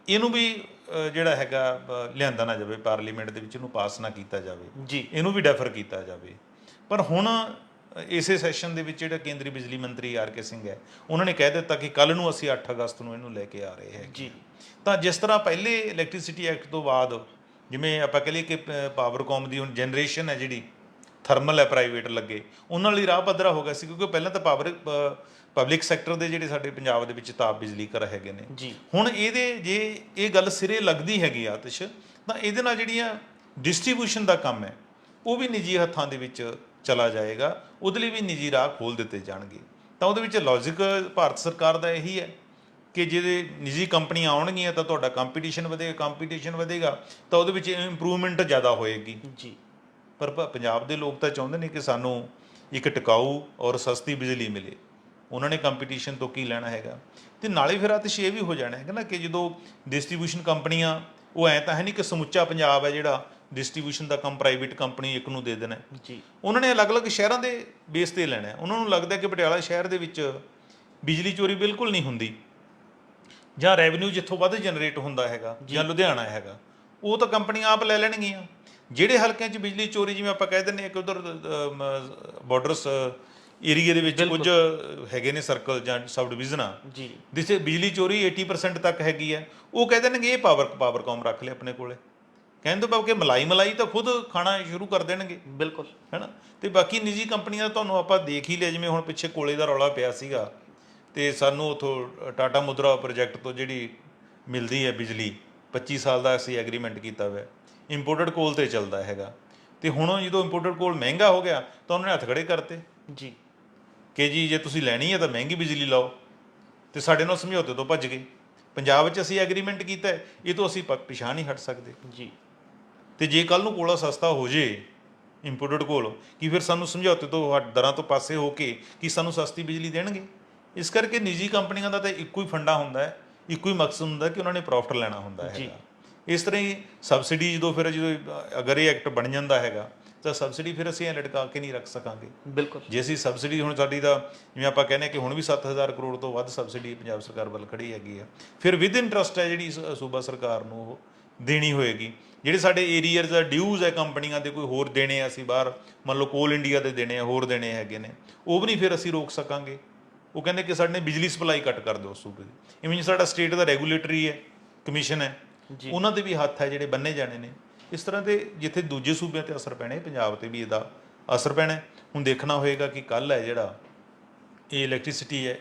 ਇਹਨੂੰ ਵੀ ਜਿਹੜਾ ਹੈਗਾ ਲਿਆਂਦਾ ਨਾ ਜਾਵੇ ਪਾਰਲੀਮੈਂਟ ਦੇ ਵਿੱਚ, ਇਹਨੂੰ ਪਾਸ ਨਾ ਕੀਤਾ ਜਾਵੇ ਜੀ, ਇਹਨੂੰ ਵੀ ਡੈਫਰ ਕੀਤਾ ਜਾਵੇ। ਪਰ ਹੁਣ ਇਸੇ ਸੈਸ਼ਨ ਦੇ ਵਿੱਚ ਜਿਹੜਾ ਕੇਂਦਰੀ ਬਿਜਲੀ ਮੰਤਰੀ ਆਰ.ਕੇ. ਸਿੰਘ ਹੈ, ਉਹਨਾਂ ਨੇ ਕਹਿ ਦਿੱਤਾ ਕਿ ਕੱਲ੍ਹ ਨੂੰ ਅਸੀਂ 8 ਅਗਸਤ ਨੂੰ ਇਹਨੂੰ ਲੈ ਕੇ ਆ ਰਹੇ ਹੈ ਜੀ। ਤਾਂ ਜਿਸ ਤਰ੍ਹਾਂ ਪਹਿਲੇ ਇਲੈਕਟ੍ਰਿਸਿਟੀ ਐਕਟ ਤੋਂ ਬਾਅਦ ਜਿਵੇਂ ਆਪਾਂ ਕਹ ਲਈਏ ਕਿ ਪਾਵਰਕੌਮ ਦੀ ਹੁਣ ਜਨਰੇਸ਼ਨ ਹੈ ਜਿਹੜੀ ਥਰਮਲ ਹੈ ਪ੍ਰਾਈਵੇਟ ਲੱਗੇ, ਉਹਨਾਂ ਲਈ ਰਾਹ ਪੱਧਰਾ ਹੋ ਗਿਆ ਸੀ, ਕਿਉਂਕਿ ਪਹਿਲਾਂ ਤਾਂ ਪਬਲਿਕ ਸੈਕਟਰ ਦੇ ਜਿਹੜੇ ਸਾਡੇ ਪੰਜਾਬ ਦੇ ਵਿੱਚ ਤਾਪ ਬਿਜਲੀ ਘਰ ਹੈਗੇ ਨੇ ਜੀ। ਹੁਣ ਇਹਦੇ ਜੇ ਇਹ ਗੱਲ ਸਿਰੇ ਲੱਗਦੀ ਹੈਗੀ ਆਤਿਸ਼, ਤਾਂ ਇਹਦੇ ਨਾਲ ਜਿਹੜੀਆਂ ਡਿਸਟ੍ਰੀਬਿਊਸ਼ਨ ਦਾ ਕੰਮ ਹੈ ਉਹ ਵੀ ਨਿੱਜੀ ਹੱਥਾਂ ਦੇ ਵਿੱਚ ਚਲਾ ਜਾਏਗਾ, ਉਹਦੇ ਲਈ ਵੀ ਨਿੱਜੀ ਰਾਹ ਖੋਲ੍ਹ ਦਿੱਤੇ ਜਾਣਗੇ। ਤਾਂ ਉਹਦੇ ਵਿੱਚ ਲੌਜਿਕ ਭਾਰਤ ਸਰਕਾਰ ਦਾ ਇਹੀ ਹੈ ਕਿ ਜਿਹਦੇ ਨਿੱਜੀ ਕੰਪਨੀਆਂ ਆਉਣਗੀਆਂ ਤਾਂ ਤੁਹਾਡਾ ਕੰਪੀਟੀਸ਼ਨ ਵਧੇਗਾ ਤਾਂ ਉਹਦੇ ਵਿੱਚ ਇੰਪਰੂਵਮੈਂਟ ਜ਼ਿਆਦਾ ਹੋਏਗੀ ਜੀ। ਪਰ ਪੰਜਾਬ ਦੇ ਲੋਕ ਤਾਂ ਚਾਹੁੰਦੇ ਨੇ ਕਿ ਸਾਨੂੰ ਇੱਕ ਟਿਕਾਊ ਔਰ ਸਸਤੀ ਬਿਜਲੀ ਮਿਲੇ। ਉਹਨਾਂ ਨੇ ਕੰਪੀਟੀਸ਼ਨ ਤੋਂ ਕੀ ਲੈਣਾ ਹੈਗਾ। ਤੇ ਨਾਲੇ ਫਿਰ ਆਤਿਸ਼ ਇਹ ਵੀ ਹੋ ਜਾਣਾ ਹੈਗਾ ਨਾ ਕਿ ਜਦੋਂ ਡਿਸਟ੍ਰੀਬਿਊਸ਼ਨ ਕੰਪਨੀਆਂ, ਉਹ ਐਂ ਤਾਂ ਹੈ ਨਹੀਂ ਕਿ ਸਮੁੱਚਾ ਪੰਜਾਬ ਹੈ ਜਿਹੜਾ ਡਿਸਟ੍ਰੀਬਿਊਸ਼ਨ ਦਾ ਕੰਮ ਪ੍ਰਾਈਵੇਟ ਕੰਪਨੀ ਇੱਕ ਨੂੰ ਦੇ ਦੇਣਾ ਜੀ। ਉਹਨਾਂ ਨੇ ਅਲੱਗ-ਅਲੱਗ ਸ਼ਹਿਰਾਂ ਦੇ ਬੇਸ 'ਤੇ ਲੈਣਾ। ਉਹਨਾਂ ਨੂੰ ਲੱਗਦਾ ਕਿ ਪਟਿਆਲਾ ਸ਼ਹਿਰ ਦੇ ਵਿੱਚ ਬਿਜਲੀ ਚੋਰੀ ਬਿਲਕੁਲ ਨਹੀਂ ਹੁੰਦੀ, ਜਾਂ ਰੈਵਨਿਊ ਜਿੱਥੋਂ ਵੱਧ ਜਨਰੇਟ ਹੁੰਦਾ ਹੈਗਾ, ਜਾਂ ਲੁਧਿਆਣਾ ਹੈਗਾ, ਉਹ ਤਾਂ ਕੰਪਨੀਆਂ ਆਪ ਲੈ ਲੈਣਗੀਆਂ। ਜਿਹੜੇ ਹਲਕਿਆਂ 'ਚ ਬਿਜਲੀ ਚੋਰੀ, ਜਿਵੇਂ ਆਪਾਂ ਕਹਿ ਦਿੰਦੇ ਹਾਂ ਕਿ ਉਧਰ ਬਾਰਡਰਸ ਏਰੀਏ ਦੇ ਵਿੱਚ ਕੁਝ ਹੈਗੇ ਨੇ ਸਰਕਲ ਜਾਂ ਸਬ ਡਿਵੀਜ਼ਨਾਂ ਜਿੱਥੇ ਬਿਜਲੀ ਚੋਰੀ 80% ਤੱਕ ਹੈਗੀ ਹੈ, ਉਹ ਕਹਿ ਦੇਣਗੇ ਇਹ ਪਾਵਰਕੌਮ ਰੱਖ ਲਿਆ ਆਪਣੇ ਕੋਲੇ। ਕਹਿਣ ਤੋਂ ਭਾਵ ਕਿ ਮਲਾਈ ਤਾਂ ਖੁਦ ਖਾਣਾ ਸ਼ੁਰੂ ਕਰ ਦੇਣਗੇ, ਬਿਲਕੁਲ, ਹੈ ਨਾ। ਤੇ ਬਾਕੀ ਨਿੱਜੀ ਕੰਪਨੀਆਂ ਤੁਹਾਨੂੰ ਆਪਾਂ ਦੇਖ ਹੀ ਲਿਆ, ਜਿਵੇਂ ਹੁਣ ਪਿੱਛੇ ਕੋਲੇ ਦਾ ਰੌਲਾ ਪਿਆ ਸੀਗਾ ਤੇ ਸਾਨੂੰ ਉੱਥੋਂ ਟਾਟਾ ਮੁਦਰਾ ਪ੍ਰੋਜੈਕਟ ਤੋਂ ਜਿਹੜੀ ਮਿਲਦੀ ਹੈ ਬਿਜਲੀ, 25 ਸਾਲ ਦਾ ਅਸੀਂ ਐਗਰੀਮੈਂਟ ਕੀਤਾ ਹੋਇਆ, ਇੰਪੋਰਟਡ ਕੋਲ 'ਤੇ ਚੱਲਦਾ ਹੈਗਾ। ਤੇ ਹੁਣ ਜਦੋਂ ਇੰਪੋਰਟਡ ਕੋਲ ਮਹਿੰਗਾ ਹੋ ਗਿਆ ਤਾਂ ਉਹਨਾਂ ਨੇ ਹੱਥ ਖੜੇ ਕਰਤੇ ਜੀ ਕਿ ਜੀ ਜੇ ਤੁਸੀਂ ਲੈਣੀ ਹੈ ਤਾਂ ਮਹਿੰਗੀ ਬਿਜਲੀ ਲਾਓ, ਤੇ ਸਾਡੇ ਨਾਲ ਸਮਝੌਤੇ ਤੋਂ ਭੱਜ ਗਏ। ਪੰਜਾਬ ਵਿੱਚ ਅਸੀਂ ਐਗਰੀਮੈਂਟ ਕੀਤਾ, ਇਹ ਤੋਂ ਅਸੀਂ ਪਿਛਾਂਹ ਨਹੀਂ ਹਟ ਸਕਦੇ ਜੀ। ਤੇ ਜੇ ਕੱਲ੍ਹ ਨੂੰ ਕੋਲਾ ਸਸਤਾ ਹੋ ਜੇ ਇੰਪੋਰਟਡ ਕੋਲ, ਕੀ ਫਿਰ ਸਾਨੂੰ ਸਮਝੌਤੇ ਤੋਂ ਦਰਾਂ ਤੋਂ ਪਾਸੇ ਹੋ ਕੇ ਕੀ ਸਾਨੂੰ ਸਸਤੀ ਬਿਜਲੀ ਦੇਣਗੇ? ਇਸ ਕਰਕੇ ਨਿੱਜੀ ਕੰਪਨੀਆਂ ਦਾ ਤਾਂ ਇੱਕੋ ਹੀ ਫੰਡਾ ਹੁੰਦਾ ਹੈ, ਇੱਕੋ ਹੀ ਮਕਸਦ ਹੁੰਦਾ ਕਿ ਉਹਨਾਂ ਨੇ ਪ੍ਰੋਫਿਟ ਲੈਣਾ ਹੁੰਦਾ ਹੈਗਾ। ਇਸ ਤਰ੍ਹਾਂ ਹੀ ਸਬਸਿਡੀ ਜਦੋਂ ਅਗਰ ਇਹ ਐਕਟ ਬਣ ਜਾਂਦਾ ਹੈਗਾ ਤਾਂ ਸਬਸਿਡੀ ਫਿਰ ਅਸੀਂ ਲਟਕਾ ਕੇ ਨਹੀਂ ਰੱਖ ਸਕਾਂਗੇ। ਬਿਲਕੁਲ, ਜੇ ਅਸੀਂ ਸਬਸਿਡੀ ਹੁਣ ਸਾਡੀ ਤਾਂ ਜਿਵੇਂ ਆਪਾਂ ਕਹਿੰਦੇ ਹਾਂ ਕਿ ਹੁਣ ਵੀ 7,000 ਕਰੋੜ ਤੋਂ ਵੱਧ ਸਬਸਿਡੀ ਪੰਜਾਬ ਸਰਕਾਰ ਵੱਲ ਖੜੀ ਹੈਗੀ ਆ, ਫਿਰ ਵਿਦ ਇੰਟਰਸਟ ਹੈ ਜਿਹੜੀ ਸੂਬਾ ਸਰਕਾਰ ਨੂੰ ਉਹ ਦੇਣੀ ਹੋਏਗੀ। ਜਿਹੜੇ ਸਾਡੇ ਏਰੀਅਰਸ ਦਾ ਡਿਊਜ਼ ਹੈ ਕੰਪਨੀਆਂ ਦੇ, ਕੋਈ ਹੋਰ ਦੇਣੇ ਅਸੀਂ ਬਾਹਰ, ਮੰਨ ਲਓ ਕੋਲ ਇੰਡੀਆ ਦੇ ਦੇਣੇ ਆ, ਹੋਰ ਦੇਣੇ ਹੈਗੇ ਨੇ, ਉਹ ਵੀ ਨਹੀਂ ਫਿਰ ਅਸੀਂ ਰੋਕ ਸਕਾਂਗੇ। ਉਹ ਕਹਿੰਦੇ ਕਿ ਸਾਡੇ ਬਿਜਲੀ ਸਪਲਾਈ ਕੱਟ ਕਰ ਦਿਓ ਸੂਬੇ ਦੀ। ਇਵੇਂ ਸਾਡਾ ਸਟੇਟ ਦਾ ਰੈਗੂਲੇਟਰੀ ਹੈ, ਕਮਿਸ਼ਨ ਹੈ, ਉਹਨਾਂ ਦੇ ਵੀ ਹੱਥ ਹੈ ਜਿਹੜੇ ਬੰਨੇ ਜਾਣੇ ਨੇ। ਇਸ ਤਰ੍ਹਾਂ ਦੇ ਜਿੱਥੇ ਦੂਜੇ ਸੂਬਿਆਂ 'ਤੇ ਅਸਰ ਪੈਣਾ, ਪੰਜਾਬ 'ਤੇ ਵੀ ਇਹਦਾ ਅਸਰ ਪੈਣਾ। ਹੁਣ ਦੇਖਣਾ ਹੋਏਗਾ ਕਿ ਕੱਲ੍ਹ ਹੈ ਜਿਹੜਾ ਇਹ ਇਲੈਕਟ੍ਰਿਸਿਟੀ ਹੈ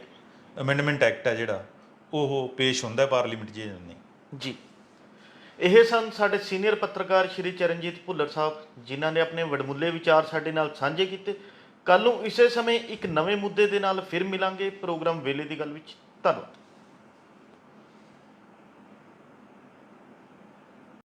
ਅਮੈਂਡਮੈਂਟ ਐਕਟ ਹੈ ਜਿਹੜਾ ਉਹ ਪੇਸ਼ ਹੁੰਦਾ ਪਾਰਲੀਮੈਂਟ 'ਚ ਜਾਂ ਨਹੀਂ ਜੀ। ਇਹ ਸਨ ਸਾਡੇ ਸੀਨੀਅਰ ਪੱਤਰਕਾਰ ਸ਼੍ਰੀ ਚਰਨਜੀਤ ਭੁੱਲਰ ਸਾਹਿਬ, ਜਿਨ੍ਹਾਂ ਨੇ ਆਪਣੇ ਵਡਮੁੱਲੇ ਵਿਚਾਰ ਸਾਡੇ ਨਾਲ ਸਾਂਝੇ ਕੀਤੇ। ਕੱਲ ਨੂੰ ਇਸੇ ਸਮੇਂ ਇੱਕ ਨਵੇਂ ਮੁੱਦੇ ਦੇ ਨਾਲ ਫਿਰ ਮਿਲਾਂਗੇ ਪ੍ਰੋਗਰਾਮ ਵੇਲੇ ਦੀ ਗੱਲ ਵਿੱਚ। ਧੰਨਵਾਦ।